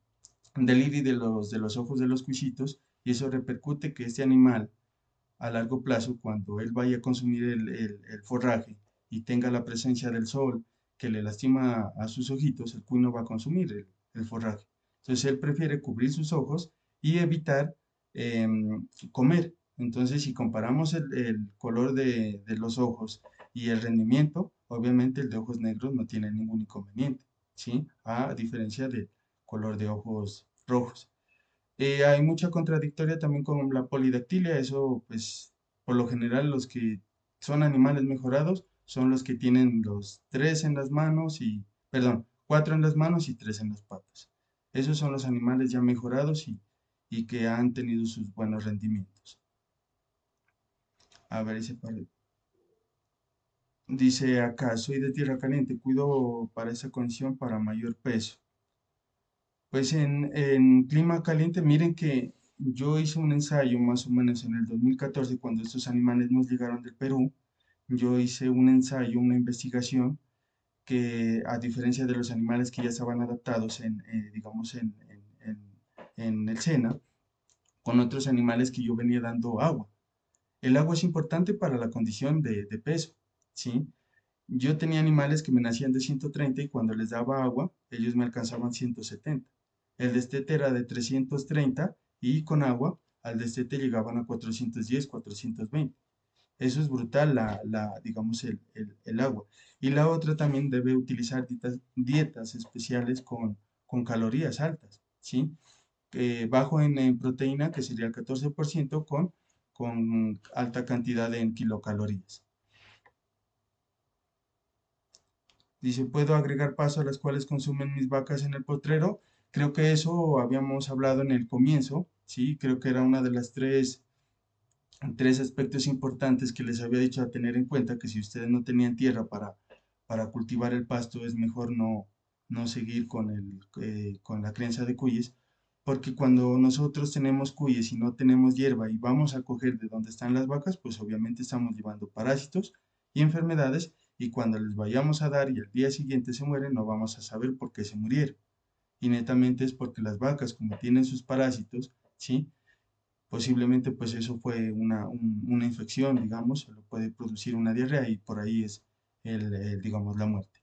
iris de los ojos de los cuisitos y eso repercute que este animal a largo plazo, cuando él vaya a consumir el forraje y tenga la presencia del sol que le lastima a sus ojitos, el cuy no va a consumir el forraje. Entonces él prefiere cubrir sus ojos y evitar comer. Entonces, si comparamos el color de los ojos y el rendimiento, obviamente el de ojos negros no tiene ningún inconveniente, ¿sí? A diferencia del color de ojos rojos. Hay mucha contradictoria también con la polidactilia, eso pues por lo general los que son animales mejorados son los que tienen los tres en las manos y, perdón, cuatro en las manos y tres en las patas. Esos son los animales ya mejorados y que han tenido sus buenos rendimientos. A ver, dice acá, soy de tierra caliente, cuido para esa condición para mayor peso. Pues en clima caliente, miren que yo hice un ensayo más o menos en el 2014 cuando estos animales nos llegaron del Perú. Yo hice un ensayo, una investigación que a diferencia de los animales que ya estaban adaptados digamos, en el SENA, con otros animales que yo venía dando agua. El agua es importante para la condición de peso, ¿sí? Yo tenía animales que me nacían de 130 y cuando les daba agua, ellos me alcanzaban 170. El destete era de 330 y con agua al destete llegaban a 410, 420. Eso es brutal, digamos, el agua. Y la otra también debe utilizar dietas especiales con calorías altas, ¿sí? Bajo en proteína, que sería el 14%, con alta cantidad en kilocalorías. Dice, ¿puedo agregar paso a las cuales consumen mis vacas en el potrero? Creo que eso habíamos hablado en el comienzo, ¿sí? Creo que era una de las tres aspectos importantes que les había dicho a tener en cuenta, que si ustedes no tenían tierra para cultivar el pasto, es mejor no seguir con la crianza de cuyes, porque cuando nosotros tenemos cuyes y no tenemos hierba y vamos a coger de donde están las vacas, pues obviamente estamos llevando parásitos y enfermedades, y cuando les vayamos a dar y al día siguiente se mueren, no vamos a saber por qué se murieron. Y netamente es porque las vacas, como tienen sus parásitos, ¿sí? Posiblemente pues eso fue una infección, digamos, lo puede producir una diarrea y por ahí es digamos, la muerte.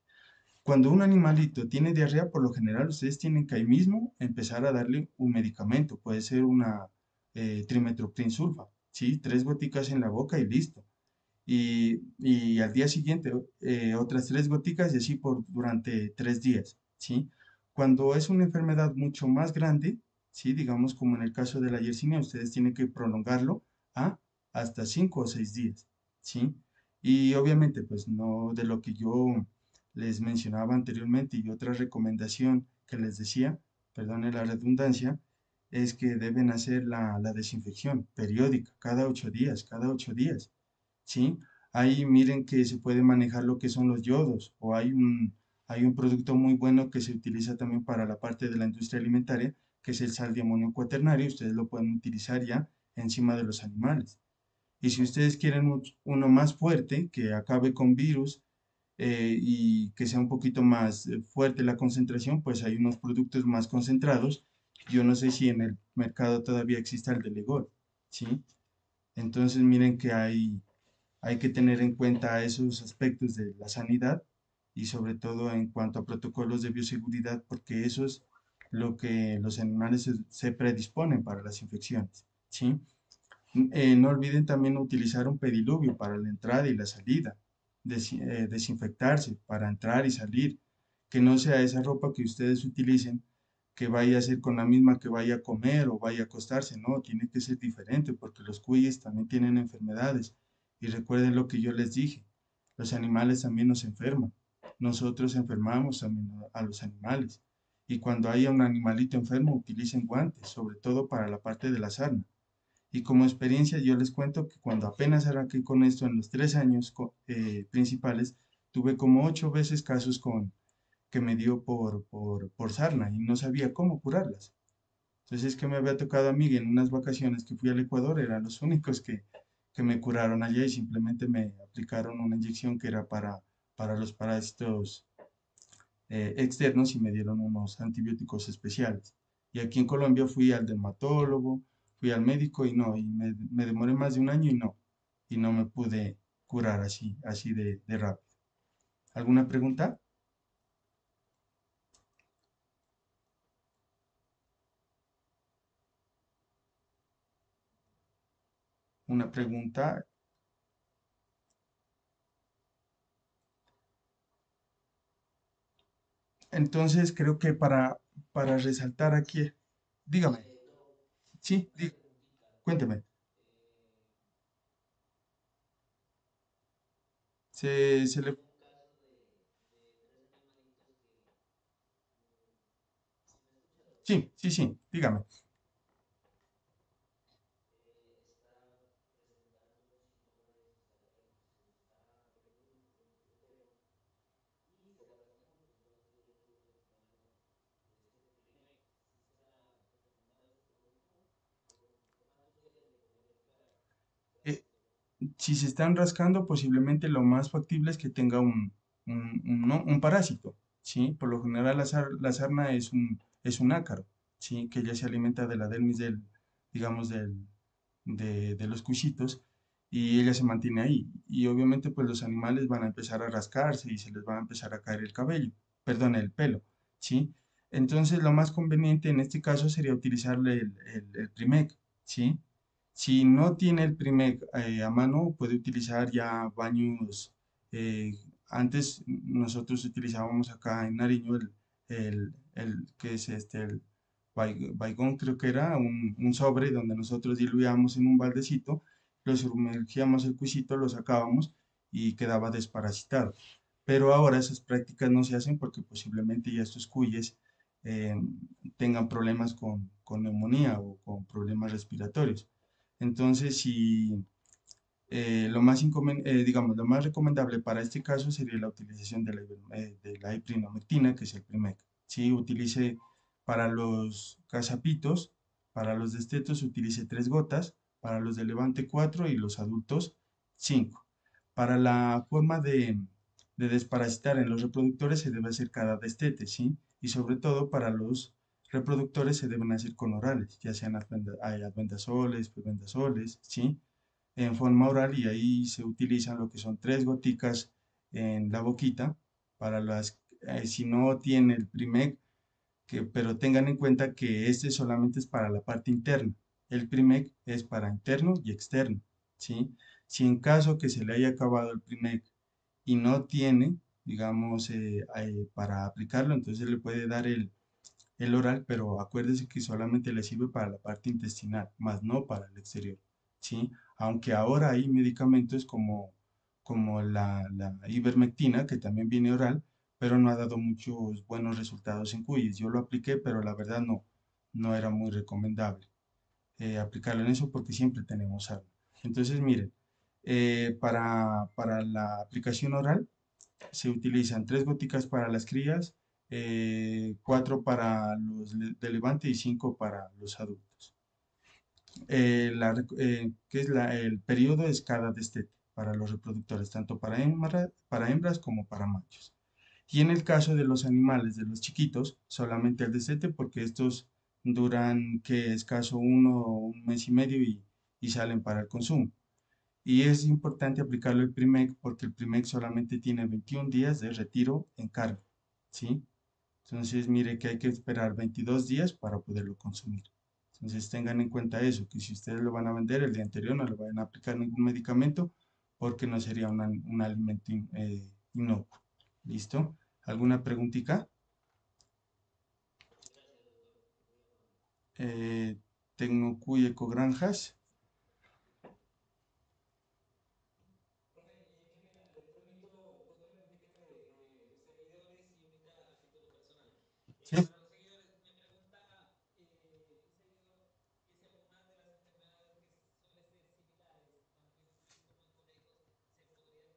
Cuando un animalito tiene diarrea, por lo general ustedes tienen que ahí mismo empezar a darle un medicamento, puede ser una trimetoprim sulfa, ¿sí? 3 goticas en la boca y listo. Y al día siguiente otras 3 goticas y así durante 3 días, ¿sí? Cuando es una enfermedad mucho más grande, ¿sí? Digamos como en el caso de la yersinia, ustedes tienen que prolongarlo a hasta 5 o 6 días, ¿sí? Y obviamente, pues no de lo que yo les mencionaba anteriormente y otra recomendación que les decía, perdone la redundancia, es que deben hacer la desinfección periódica, cada 8 días. ¿Sí? Ahí miren que se puede manejar lo que son los yodos o hay un producto muy bueno que se utiliza también para la parte de la industria alimentaria, que es el sal de amonio cuaternario, ustedes lo pueden utilizar ya encima de los animales. Y si ustedes quieren uno más fuerte, que acabe con virus y que sea un poquito más fuerte la concentración, pues hay unos productos más concentrados Yo no sé si en el mercado todavía existe el de Legol, ¿sí? Entonces miren que hay que tener en cuenta esos aspectos de la sanidad y sobre todo en cuanto a protocolos de bioseguridad, porque eso es lo que los animales se predisponen para las infecciones, ¿sí? No olviden también utilizar un pediluvio para la entrada y la salida, desinfectarse para entrar y salir, que no sea esa ropa que ustedes utilicen que vaya a ser con la misma que vaya a comer o vaya a acostarse, no, tiene que ser diferente porque los cuyes también tienen enfermedades. Y recuerden lo que yo les dije, los animales también nos enferman, nosotros enfermamos también a los animales. Y cuando haya un animalito enfermo, utilicen guantes, sobre todo para la parte de la sarna. Y como experiencia yo les cuento que cuando apenas arranqué con esto en los 3 años principales, tuve como 8 veces casos que me dio por sarna y no sabía cómo curarlas. Entonces es que me había tocado a mí en unas vacaciones que fui al Ecuador, eran los únicos que me curaron allá y simplemente me aplicaron una inyección que era para los parásitos externos y me dieron unos antibióticos especiales. Y aquí en Colombia fui al dermatólogo, fui al médico y no, y me demoré más de un año y no me pude curar así de rápido. ¿Alguna pregunta? Una pregunta. Entonces creo que para resaltar aquí, dígame, No, sí, una preguntita. cuénteme. Eh, Se le... Tenía un caso de tres animalitos que, si me escuchas, ¿no? Sí, sí, sí, dígame. Está presentando síntomas alérgicos, está repeliendo y se le rascaron, pues entonces yo le tuve que poner este Primec. ¿Sí será recomendado este producto? ¿Cuántos días le debería aplicar cada Eh, cierto tiempo? si se están rascando, posiblemente lo más factible es que tenga ¿no? un parásito, ¿sí? Por lo general la sarna es un ácaro, ¿sí? Que ya se alimenta de la dermis digamos, de los cuchitos y ella se mantiene ahí. Y obviamente pues los animales van a empezar a rascarse y se les va a empezar a caer el cabello, perdón, el pelo, ¿sí? Entonces lo más conveniente en este caso sería utilizarle el Primec, ¿sí? Si no tiene el Primec a mano, puede utilizar ya baños. eh, Antes nosotros utilizábamos acá en Nariño ¿qué es este? El Baigón creo que era un sobre donde nosotros diluíamos en un baldecito, lo sumergíamos el cuisito, lo sacábamos y quedaba desparasitado. Pero ahora esas prácticas no se hacen porque posiblemente ya estos cuyes eh, tengan problemas con neumonía o con problemas respiratorios. Entonces, si digamos, lo más recomendable para este caso sería la utilización de la ivermectina, que es el Primec. Si utilice para los casapitos, para los destetos utilice 3 gotas, para los de levante 4 y los adultos 5. Para la forma de desparasitar en los reproductores se debe hacer cada destete, ¿sí? Y sobre todo para los reproductores se deben hacer con orales, ya sean albendazoles, probendazoles, ¿sí? En forma oral y ahí se utilizan lo que son 3 goticas en la boquita para si no tiene el Primec, pero tengan en cuenta que este solamente es para la parte interna. El Primec es para interno y externo, ¿sí? Si en caso que se le haya acabado el Primec y no tiene, digamos, para aplicarlo, entonces le puede dar el oral, pero acuérdese que solamente le sirve para la parte intestinal, más no para el exterior, ¿sí? Aunque ahora hay medicamentos como la ivermectina, que también viene oral, pero no ha dado muchos buenos resultados en cuyes. Yo lo apliqué, pero la verdad no era muy recomendable aplicarlo en eso porque siempre tenemos algo. Entonces, miren, para la aplicación oral, se utilizan 3 goticas para las crías, 4 para los de levante y 5 para los adultos. ¿Qué es el periodo? Es cada destete para los reproductores, tanto para hembras como para machos. Y en el caso de los animales, de los chiquitos, solamente el destete porque estos duran que escaso un mes y medio y salen para el consumo. Y es importante aplicarlo el Primec porque el Primec solamente tiene 21 días de retiro en carga, ¿sí? Entonces, mire que hay que esperar 22 días para poderlo consumir. Entonces, tengan en cuenta eso, que si ustedes lo van a vender el día anterior, no le vayan a aplicar ningún medicamento porque no sería un alimento inocuo. ¿Listo? ¿Alguna preguntita? Gracias, doctor. Muy amable. Eh, Tecnocuy Ecogranjas. Profe, qué pena, le transmito, ¿puedo transmitir seguidores y ahorita a título personal? Sí, Para los seguidores, me pregunta un seguidor que si algunas de las enfermedades que suelen ser similares, tanto en cuyes como en conejos, se podrían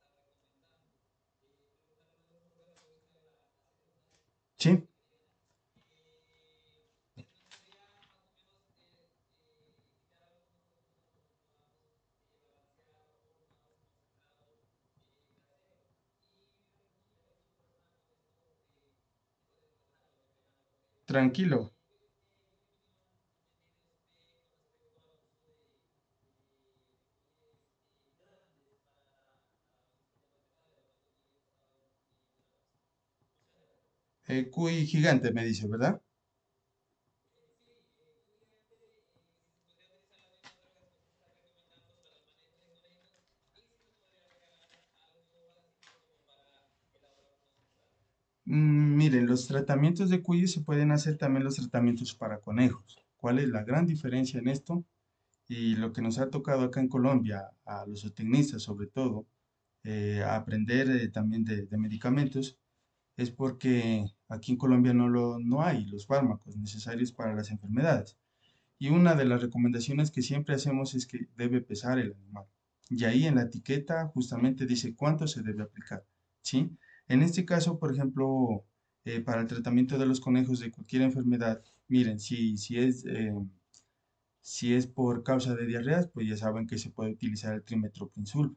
tratar en la forma como la está recomendando. Preguntarle al doctor, bueno, le voy a hacer la segunda sí. boliviana. ¿Nos podría más o menos indicar algunos cómo podamos balancear o un más concentrado casero? Y mi preguntilla a título personal con esto, si podemos dejarlo, qué pena, profe. Tranquilo. ¿Qué opinión tiene usted con respecto al uso de cuyes grandes para un sistema veterinario, hablando muy enfocado en la persona? Muchas gracias, profe. Cuy gigante me dice, ¿verdad? Sí, cuyamente, si se podría utilizar las mismas drogas que usted está recomendando para el manejo de conejos y si nos podría regalar algo básico como para elaborar unos extractos. Miren, los tratamientos de cuy se pueden hacer también los tratamientos para conejos. ¿Cuál es la gran diferencia en esto? Y lo que nos ha tocado acá en Colombia, a los zootecnistas sobre todo, a aprender también de medicamentos, es porque aquí en Colombia no hay los fármacos necesarios para las enfermedades. Y una de las recomendaciones que siempre hacemos es que debe pesar el animal. Y ahí en la etiqueta justamente dice cuánto se debe aplicar, ¿sí? En este caso, por ejemplo, para el tratamiento de los conejos de cualquier enfermedad, miren, si es por causa de diarreas, pues ya saben que se puede utilizar el trimetoprim-sulfa.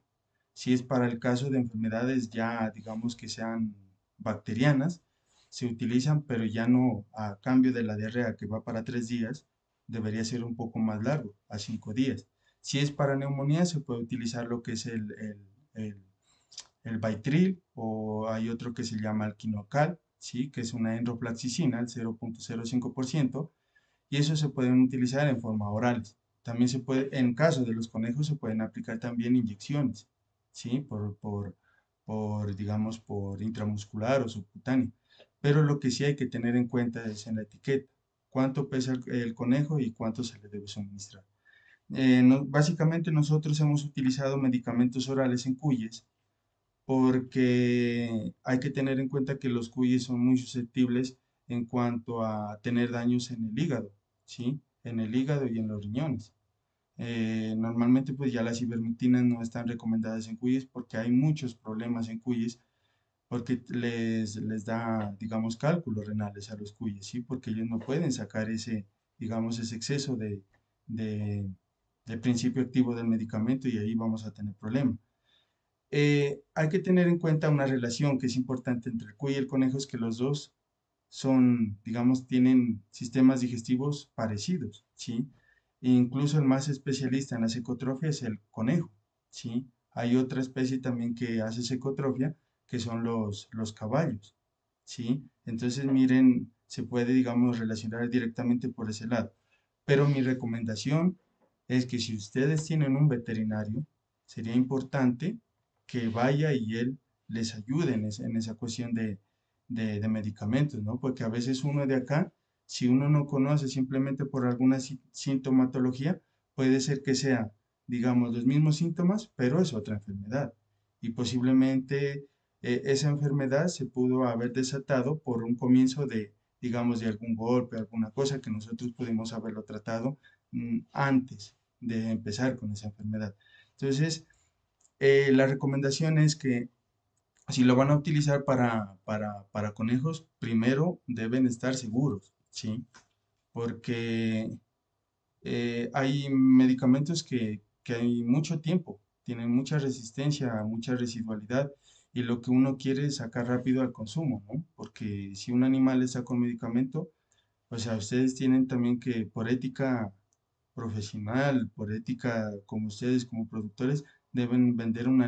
Si es para el caso de enfermedades ya, digamos que sean bacterianas, se utilizan, pero ya no a cambio de la diarrea que va para 3 días, debería ser un poco más largo, a 5 días. Si es para neumonía, se puede utilizar lo que es el, el Baitril o hay otro que se llama alquinocal, ¿sí? Que es una enrofloxacina, el 0,05%, y eso se pueden utilizar en forma oral. También se puede, en caso de los conejos, se pueden aplicar también inyecciones, ¿sí? Digamos, por intramuscular o subcutáneo. Pero lo que sí hay que tener en cuenta es en la etiqueta, cuánto pesa el conejo y cuánto se le debe suministrar. Básicamente nosotros hemos utilizado medicamentos orales en cuyes porque hay que tener en cuenta que los cuyes son muy susceptibles en cuanto a tener daños en el hígado, ¿sí? En el hígado y en los riñones. Normalmente pues ya las ivermectinas no están recomendadas en cuyes porque hay muchos problemas en cuyes porque les da, digamos, cálculos renales a los cuyes, ¿sí? Porque ellos no pueden sacar ese, digamos, ese exceso de, de principio activo del medicamento y ahí vamos a tener problemas. Hay que tener en cuenta una relación que es importante entre el cuy y el conejo, es que los dos son, digamos, tienen sistemas digestivos parecidos, ¿sí? E incluso el más especialista en la secotrofia es el conejo, ¿sí? Hay otra especie también que hace secotrofia, que son los caballos, ¿sí? Entonces, miren, se puede, digamos, relacionar directamente por ese lado. Pero mi recomendación es que si ustedes tienen un veterinario, sería importante que vaya y él les ayude en esa cuestión de medicamentos, ¿no? Porque a veces uno de acá, si uno no conoce simplemente por alguna sintomatología, puede ser que sea, digamos, los mismos síntomas, pero es otra enfermedad. Y posiblemente esa enfermedad se pudo haber desatado por un comienzo de, digamos, de algún golpe, alguna cosa que nosotros pudimos haberlo tratado antes de empezar con esa enfermedad. Entonces, la recomendación es que si lo van a utilizar para conejos, primero deben estar seguros, ¿sí? Porque hay medicamentos que hay mucho tiempo, tienen mucha resistencia, mucha residualidad, y lo que uno quiere es sacar rápido al consumo, ¿no? Porque si un animal está con medicamento, O sea, ustedes tienen también que, por ética profesional, por ética como ustedes, como productores, deben vender un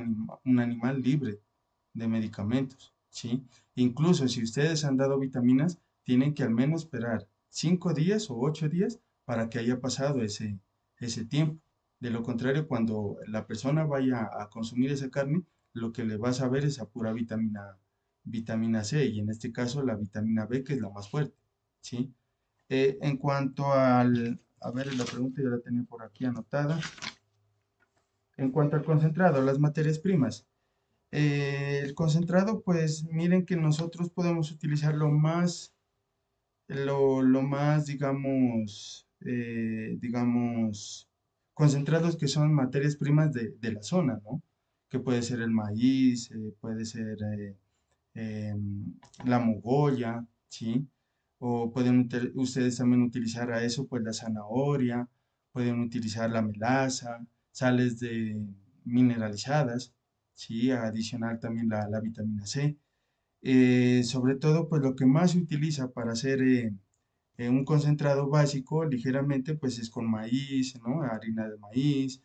animal libre de medicamentos, ¿sí? Incluso si ustedes han dado vitaminas, tienen que al menos esperar 5 días o 8 días para que haya pasado ese tiempo. De lo contrario, cuando la persona vaya a consumir esa carne, lo que le va a saber es a pura vitamina C y en este caso la vitamina B, que es la más fuerte, ¿sí? En cuanto a ver, la pregunta yo la tenía por aquí anotada. En cuanto al concentrado, las materias primas. El concentrado, pues miren que nosotros podemos utilizar lo más, digamos, concentrados que son materias primas de la zona, ¿no? Que puede ser el maíz, puede ser la mogolla, ¿sí? O pueden ustedes también utilizar a eso, pues la zanahoria, pueden utilizar la melaza, sales de mineralizadas, ¿sí? Adicional también la vitamina C. Sobre todo, pues lo que más se utiliza para hacer un concentrado básico ligeramente, pues es con maíz, ¿no? Harina de maíz,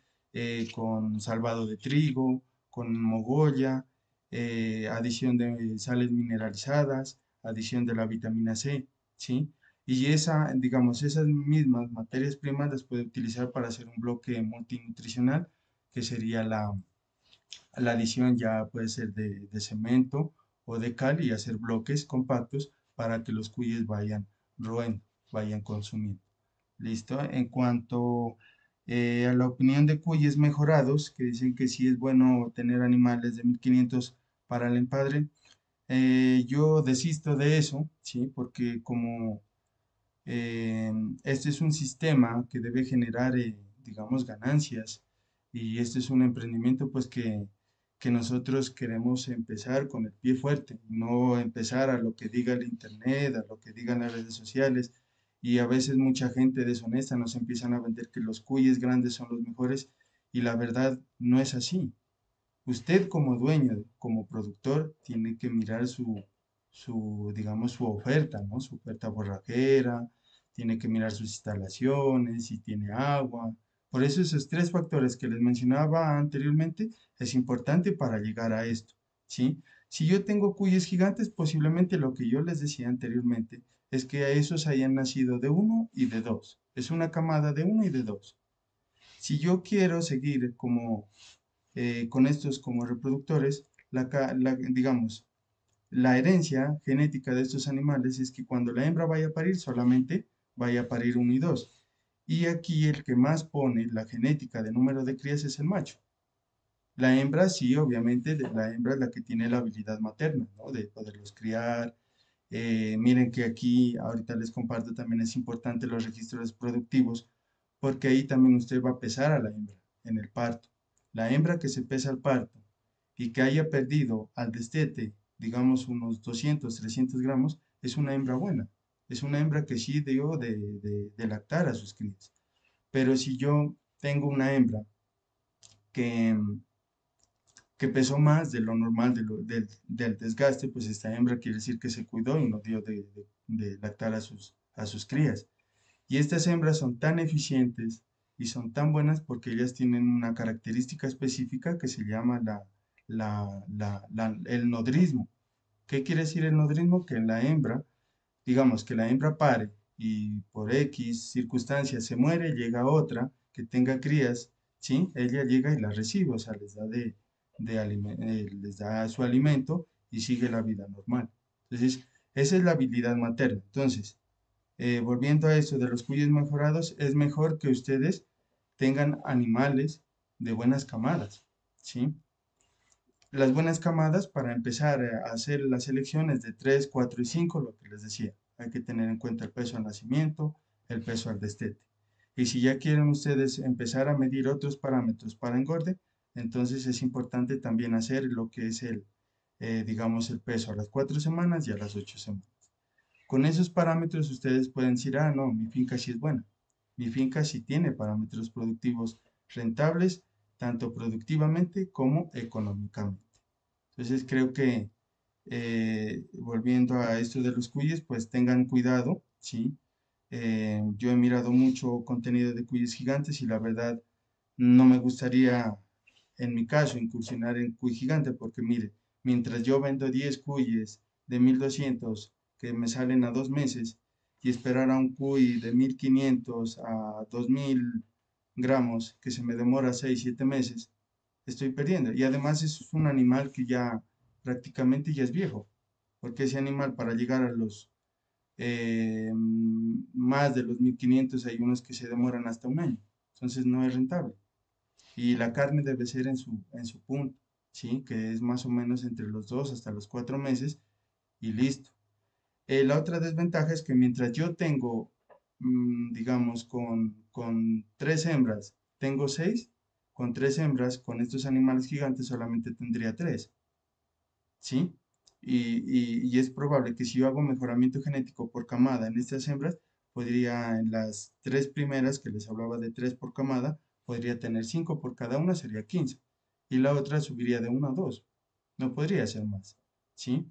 con salvado de trigo, con mogolla, adición de sales mineralizadas, adición de la vitamina C, ¿sí? Y digamos, esas mismas materias primas las puede utilizar para hacer un bloque multinutricional, que sería la adición ya puede ser de cemento o de cal y hacer bloques compactos para que los cuyes vayan roendo, vayan consumiendo. ¿Listo? En cuanto a la opinión de cuyes mejorados, que dicen que sí es bueno tener animales de 1500 para el empadre, yo desisto de eso, ¿sí? Porque como eh, este es un sistema que debe generar, digamos, ganancias y este es un emprendimiento pues que nosotros queremos empezar con el pie fuerte, no empezar a lo que diga el internet, a lo que digan las redes sociales y a veces mucha gente deshonesta nos empiezan a vender que los cuyes grandes son los mejores y la verdad no es así. Usted como dueño, como productor, tiene que mirar digamos, su oferta, ¿no? Su oferta borrajera, tiene que mirar sus instalaciones, si tiene agua. Por eso esos tres factores que les mencionaba anteriormente es importante para llegar a esto, ¿sí? Si yo tengo cuyes gigantes, posiblemente lo que yo les decía anteriormente es que a esos hayan nacido de uno y de dos. Es una camada de uno y de dos. Si yo quiero seguir con estos como reproductores, digamos, la herencia genética de estos animales es que cuando la hembra vaya a parir, solamente vaya a parir uno y dos. Y aquí el que más pone la genética de número de crías es el macho. La hembra sí, obviamente, la hembra es la que tiene la habilidad materna, ¿no? De poderlos criar. Miren que aquí, ahorita les comparto, también es importante los registros productivos, porque ahí también usted va a pesar a la hembra en el parto. La hembra que se pesa al parto y que haya perdido al destete, digamos, unos 200, 300 gramos, es una hembra buena. Es una hembra que sí dio de lactar a sus crías. Pero si yo tengo una hembra que, que pesó más de lo normal del desgaste, pues esta hembra quiere decir que se cuidó y no dio de lactar a sus crías. Y estas hembras son tan eficientes y son tan buenas porque ellas tienen una característica específica que se llama el nodrismo. ¿Qué quiere decir el nodrismo? Que la hembra, digamos que la hembra pare y por X circunstancias se muere, llega otra que tenga crías, ¿sí? Ella llega y la recibe, o sea, les da su alimento y sigue la vida normal. Entonces, esa es la habilidad materna. Entonces, volviendo a eso de los cuyes mejorados, es mejor que ustedes tengan animales de buenas camadas, ¿sí? Las buenas camadas para empezar a hacer las elecciones de 3, 4 y 5, lo que les decía. Hay que tener en cuenta el peso al nacimiento, el peso al destete. Y si ya quieren ustedes empezar a medir otros parámetros para engorde, entonces es importante también hacer lo que es digamos, el peso a las 4 semanas y a las 8 semanas. Con esos parámetros ustedes pueden decir, ah, no, mi finca sí es buena. Mi finca sí tiene parámetros productivos rentables, tanto productivamente como económicamente. Entonces creo que volviendo a esto de los cuyes, pues tengan cuidado, ¿sí? Yo he mirado mucho contenido de cuyes gigantes y la verdad no me gustaría, en mi caso, incursionar en cuy gigante porque mire, mientras yo vendo 10 cuyes de 1200 que me salen a 2 meses y esperar a un cuy de 1500 a 2000 gramos que se me demora 6 7 meses, estoy perdiendo. Y además eso es un animal que ya prácticamente ya es viejo, porque ese animal para llegar a los más de los 1500 hay unos que se demoran hasta un año, entonces no es rentable. Y la carne debe ser en su punto, ¿sí? Que es más o menos entre los 2 hasta los 4 meses y listo. La otra desventaja es que mientras yo tengo, digamos, con 3 hembras, tengo 6, con 3 hembras, con estos animales gigantes solamente tendría 3. ¿Sí? Y es probable que si yo hago mejoramiento genético por camada en estas hembras, podría en las 3 primeras, que les hablaba de 3 por camada, podría tener 5 por cada una, sería 15. Y la otra subiría de 1 a 2. No podría ser más. ¿Sí?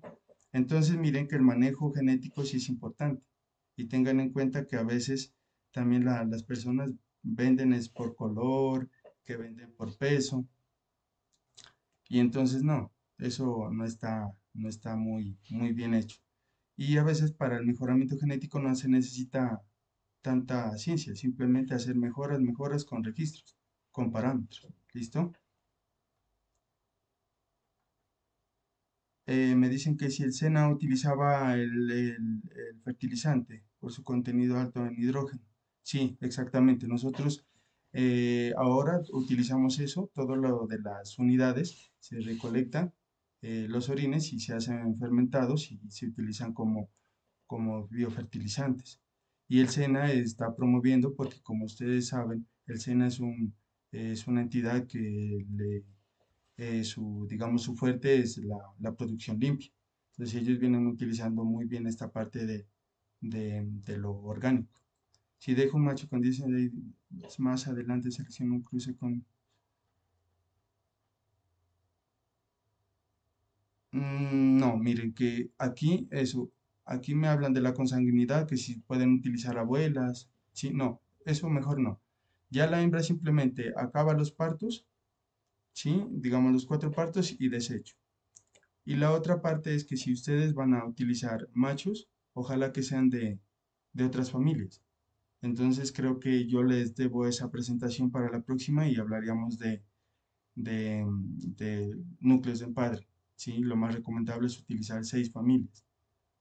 Entonces miren que el manejo genético sí es importante. Y tengan en cuenta que a veces también las personas venden es por color, que venden por peso. Y entonces no, eso no está muy bien hecho. Y a veces para el mejoramiento genético no se necesita tanta ciencia, simplemente hacer mejoras con registros, con parámetros. ¿Listo? Me dicen que si el SENA utilizaba el fertilizante por su contenido alto en hidrógeno. Sí, exactamente. Nosotros ahora utilizamos eso, todo lo de las unidades, se recolectan los orines y se hacen fermentados y se utilizan como biofertilizantes. Y el SENA está promoviendo, porque como ustedes saben, el SENA es una entidad que digamos, su fuerte es la producción limpia. Entonces ellos vienen utilizando muy bien esta parte de lo orgánico. Si dejo un macho con 10, más adelante selecciono un cruce con... No, miren que aquí eso, aquí me hablan de la consanguinidad, que si pueden utilizar abuelas, sí, no, eso mejor no. Ya la hembra simplemente acaba los partos, sí, digamos los 4 partos y desecho. Y la otra parte es que si ustedes van a utilizar machos, ojalá que sean de otras familias. Entonces creo que yo les debo esa presentación para la próxima y hablaríamos de núcleos de empadre. ¿Sí? Lo más recomendable es utilizar 6 familias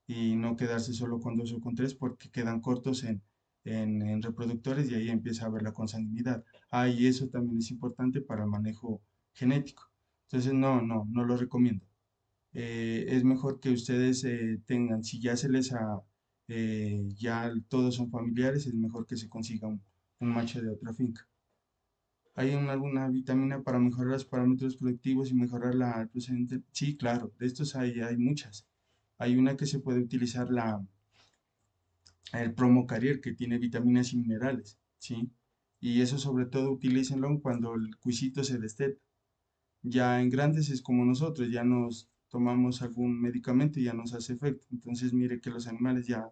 y no quedarse solo con 2 o con 3 porque quedan cortos en reproductores y ahí empieza a haber la consanguinidad. Ah, y eso también es importante para el manejo genético. Entonces no lo recomiendo. Es mejor que ustedes tengan, si ya ya todos son familiares, es mejor que se consiga un macho de otra finca. ¿Hay alguna vitamina para mejorar los parámetros productivos y mejorar la procedente? Sí, claro, de estos hay muchas. Hay una que se puede utilizar, el Promo Carrier, que tiene vitaminas y minerales, ¿sí? Y eso sobre todo utilícenlo cuando el cuisito se desteta. Ya en grandes es como nosotros, ya nos tomamos algún medicamento y ya nos hace efecto. Entonces mire que los animales ya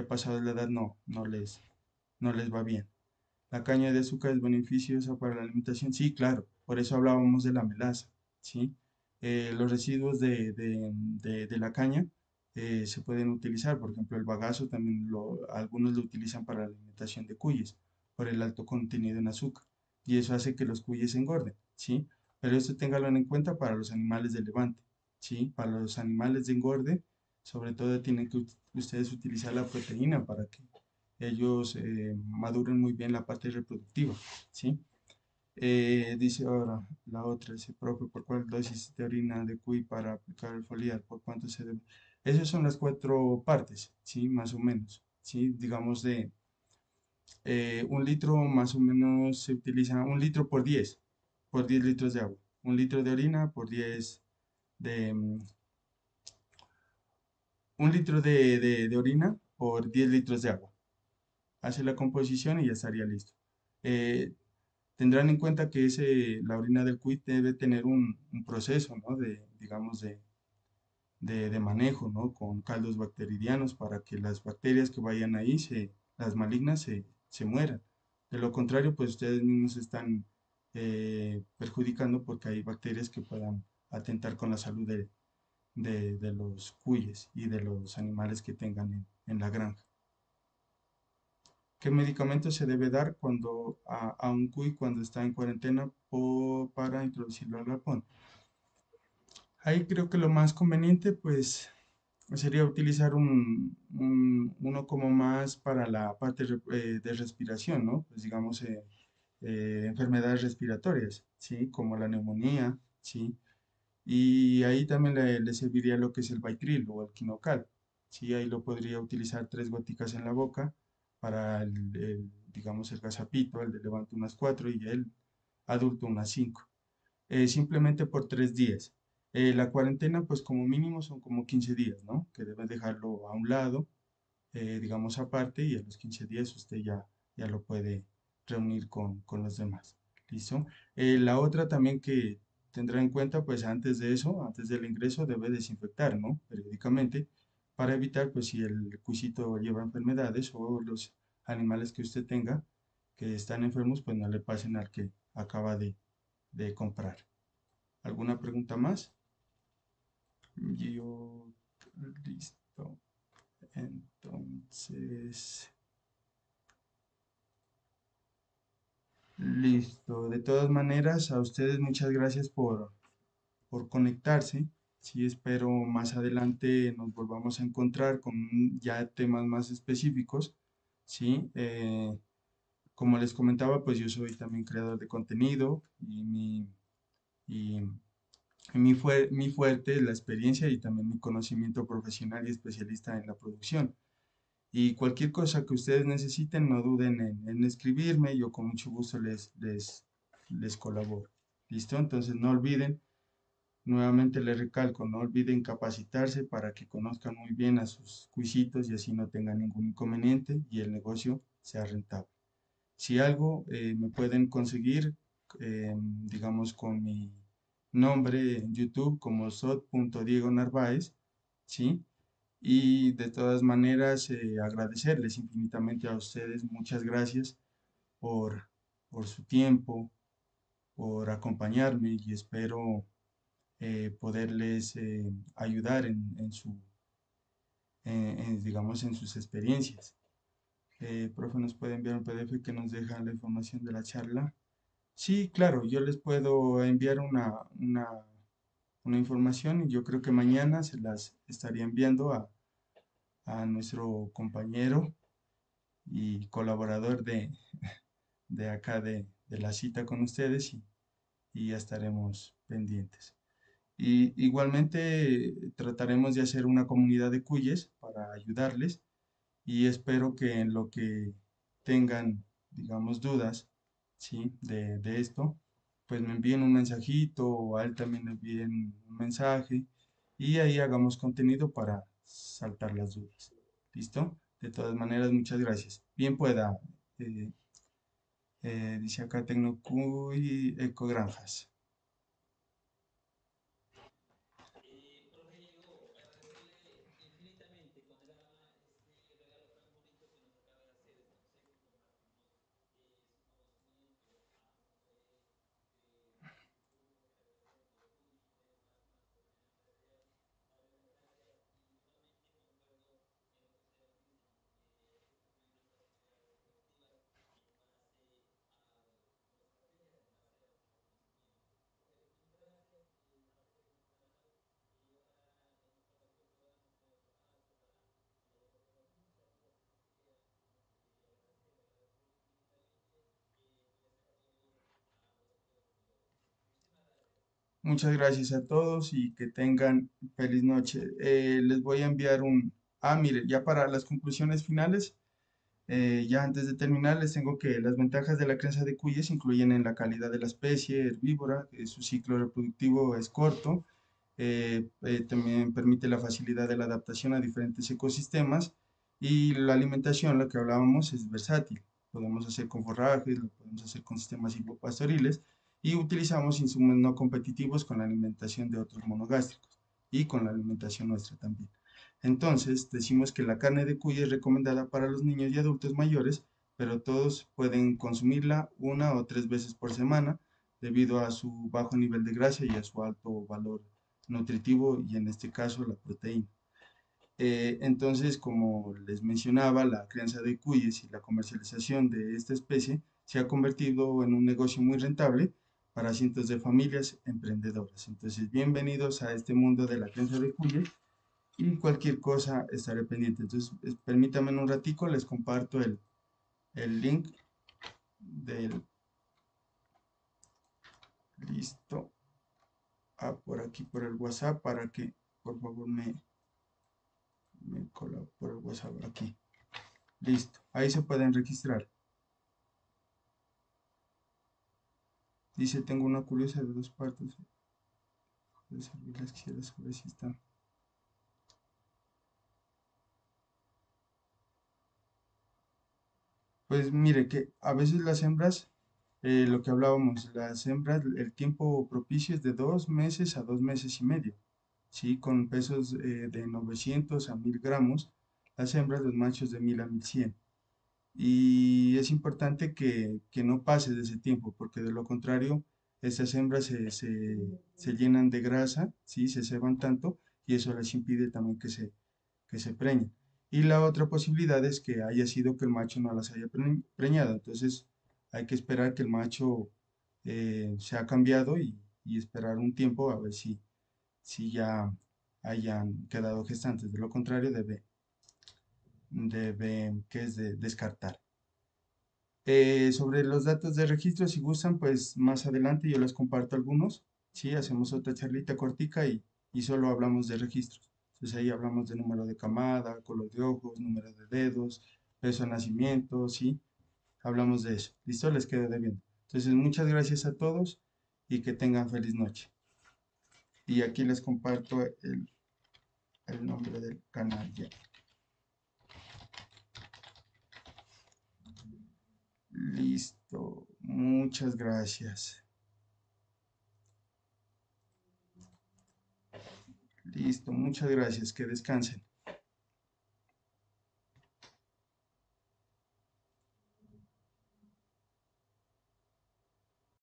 pasados la edad no les va bien. La caña de azúcar es beneficiosa para la alimentación. Sí, claro, por eso hablábamos de la melaza, ¿sí? Los residuos de la caña se pueden utilizar, por ejemplo, el bagazo también algunos lo utilizan para la alimentación de cuyes, por el alto contenido en azúcar, y eso hace que los cuyes engorden, ¿sí? Pero esto téngalo en cuenta para los animales de levante, ¿sí? Para los animales de engorde, sobre todo tienen que ustedes utilizar la proteína para que ellos maduren muy bien la parte reproductiva, ¿sí? Dice ahora la otra, dice, profe, ¿por cuál dosis de orina de cuy para aplicar el foliar? ¿Por cuánto se debe? Esas son las 4 partes, ¿sí? Más o menos, ¿sí? Digamos de 1 litro más o menos se utiliza 1 litro por 10 litros de agua. 1 litro de orina por 10 de... 1 litro de orina por 10 litros de agua. Hace la composición y ya estaría listo. Eh, Tendrán en cuenta que la orina del cuy debe tener un proceso, ¿no? Digamos, de manejo, ¿no? Con caldos bacterianos para que las bacterias que vayan ahí las malignas se mueran. De lo contrario, pues ustedes mismos se están perjudicando porque hay bacterias que puedan atentar con la salud de los cuyes y de los animales que tengan en la granja. ¿Qué medicamento se debe dar a un cuy cuando está en cuarentena para introducirlo al galpón? Ahí creo que lo más conveniente, pues, sería utilizar uno como más para la parte de respiración, ¿no? Pues digamos, enfermedades respiratorias, ¿sí? Como la neumonía, ¿sí? Y ahí también le serviría lo que es el Baitril o el Quinocal, ¿sí? Ahí lo podría utilizar 3 goticas en la boca para digamos, el gazapito, el de levanto unas 4 y el adulto unas 5 simplemente por 3 días. La cuarentena, pues como mínimo son como 15 días, ¿no? Que debes dejarlo a un lado, digamos aparte, y a los 15 días usted ya lo puede reunir con los demás. ¿Listo? La otra también que tendrá en cuenta, pues antes de eso, antes del ingreso, debe desinfectar, ¿no? Periódicamente, para evitar, pues si el cuisito lleva enfermedades o los animales que usted tenga que están enfermos, pues no le pasen al que acaba de comprar. ¿Alguna pregunta más? Yo, listo. Entonces, listo. De todas maneras, a ustedes muchas gracias por conectarse. Sí, espero más adelante nos volvamos a encontrar con ya temas más específicos. Sí, como les comentaba, pues yo soy también creador de contenido y mi fuerte es la experiencia y también mi conocimiento profesional y especialista en la producción. Y cualquier cosa que ustedes necesiten, no duden en escribirme, yo con mucho gusto les colaboro. ¿Listo? Entonces no olviden, nuevamente les recalco, no olviden capacitarse para que conozcan muy bien a sus cuisitos y así no tengan ningún inconveniente y el negocio sea rentable. Si algo me pueden conseguir, digamos, con mi nombre en YouTube como sot.diego Narváez, ¿sí? Y de todas maneras, agradecerles infinitamente a ustedes. Muchas gracias por, por su tiempo, por acompañarme y espero poderles ayudar digamos, en sus experiencias. Profe, ¿nos puede enviar un PDF que nos deja la información de la charla? Sí, claro, yo les puedo enviar una información y yo creo que mañana se las estaría enviando a nuestro compañero y colaborador de acá de la cita con ustedes y ya estaremos pendientes. Y igualmente trataremos de hacer una comunidad de cuyes para ayudarles y espero que en lo que tengan, digamos, dudas, ¿sí? de esto, pues me envíen un mensajito o a él también le envíen un mensaje y ahí hagamos contenido para saltar las dudas. ¿Listo? De todas maneras, muchas gracias. Bien pueda, eh, dice acá Tecnocuy Ecogranjas. Profe Diego, agradecerle infinitamente con este regalo tan bonito que nos acaba de hacer, este obsequio, compartirnos su conocimiento a nombre del grupo que represento, de CUI y demás transformación empresarial. Darle las gracias y totalmente concuerdo en lo que usted nos dice, ¿no? Hay que construir nuestras unidades productivas en base como estrategias, en base a nuestro conocimiento. Profe, muchas gracias, para ustedes un gran abrazo y ojalá en otra ocasión podamos tener otro más, ojalá tengamos muchas dudas que nos quedan, ¿no? Agradecerle infinitamente y desearle lo mejor a los futuros emprendedores. Muchísimas gracias. Muchas gracias a todos y que tengan feliz noche. Les voy a enviar mire, ya para las conclusiones finales. Ya antes de terminar, les tengo que las ventajas de la crianza de cuyes incluyen en la calidad de la especie herbívora, que su ciclo reproductivo es corto, también permite la facilidad de la adaptación a diferentes ecosistemas y la alimentación, lo que hablábamos, es versátil. Podemos hacer con forrajes, lo podemos hacer con sistemas pastoriles y utilizamos insumos no competitivos con la alimentación de otros monogástricos y con la alimentación nuestra también. Entonces, decimos que la carne de cuy es recomendada para los niños y adultos mayores, pero todos pueden consumirla 1 o 3 veces por semana debido a su bajo nivel de grasa y a su alto valor nutritivo y en este caso la proteína. Entonces, como les mencionaba, la crianza de cuyes y la comercialización de esta especie se ha convertido en un negocio muy rentable para cientos de familias emprendedoras. Entonces, bienvenidos a este mundo de la crianza de cuyes y cualquier cosa estaré pendiente. Entonces, permítanme un ratico, les comparto el link del listo por aquí por el WhatsApp para que por favor me por el WhatsApp aquí. Listo, ahí se pueden registrar. Dice, tengo una curiosa de 2 partes. De servirles, quisiera saber si están. Pues mire que a veces las hembras, lo que hablábamos, las hembras, el tiempo propicio es de 2 meses a 2 meses y medio. ¿Sí? Con pesos de 900 a 1000 gramos, las hembras, los machos de 1000 a 1100. Y es importante que no pase de ese tiempo, porque de lo contrario, estas hembras se llenan de grasa, ¿sí? Se ceban tanto y eso les impide también que se preñen. Y la otra posibilidad es que haya sido que el macho no las haya preñado. Entonces hay que esperar que el macho se ha cambiado y esperar un tiempo a ver si ya hayan quedado gestantes. De lo contrario, debe que es de descartar. Sobre los datos de registro, si gustan, pues más adelante yo les comparto algunos. Sí, hacemos otra charlita cortica y solo hablamos de registros. Entonces ahí hablamos de número de camada, color de ojos, número de dedos, peso de nacimiento, sí, hablamos de eso. ¿Listo? Les quedo debiendo. Entonces, muchas gracias a todos y que tengan feliz noche. Y aquí les comparto el nombre del canal ya. Listo. Muchas gracias. Listo. Muchas gracias. Que descansen.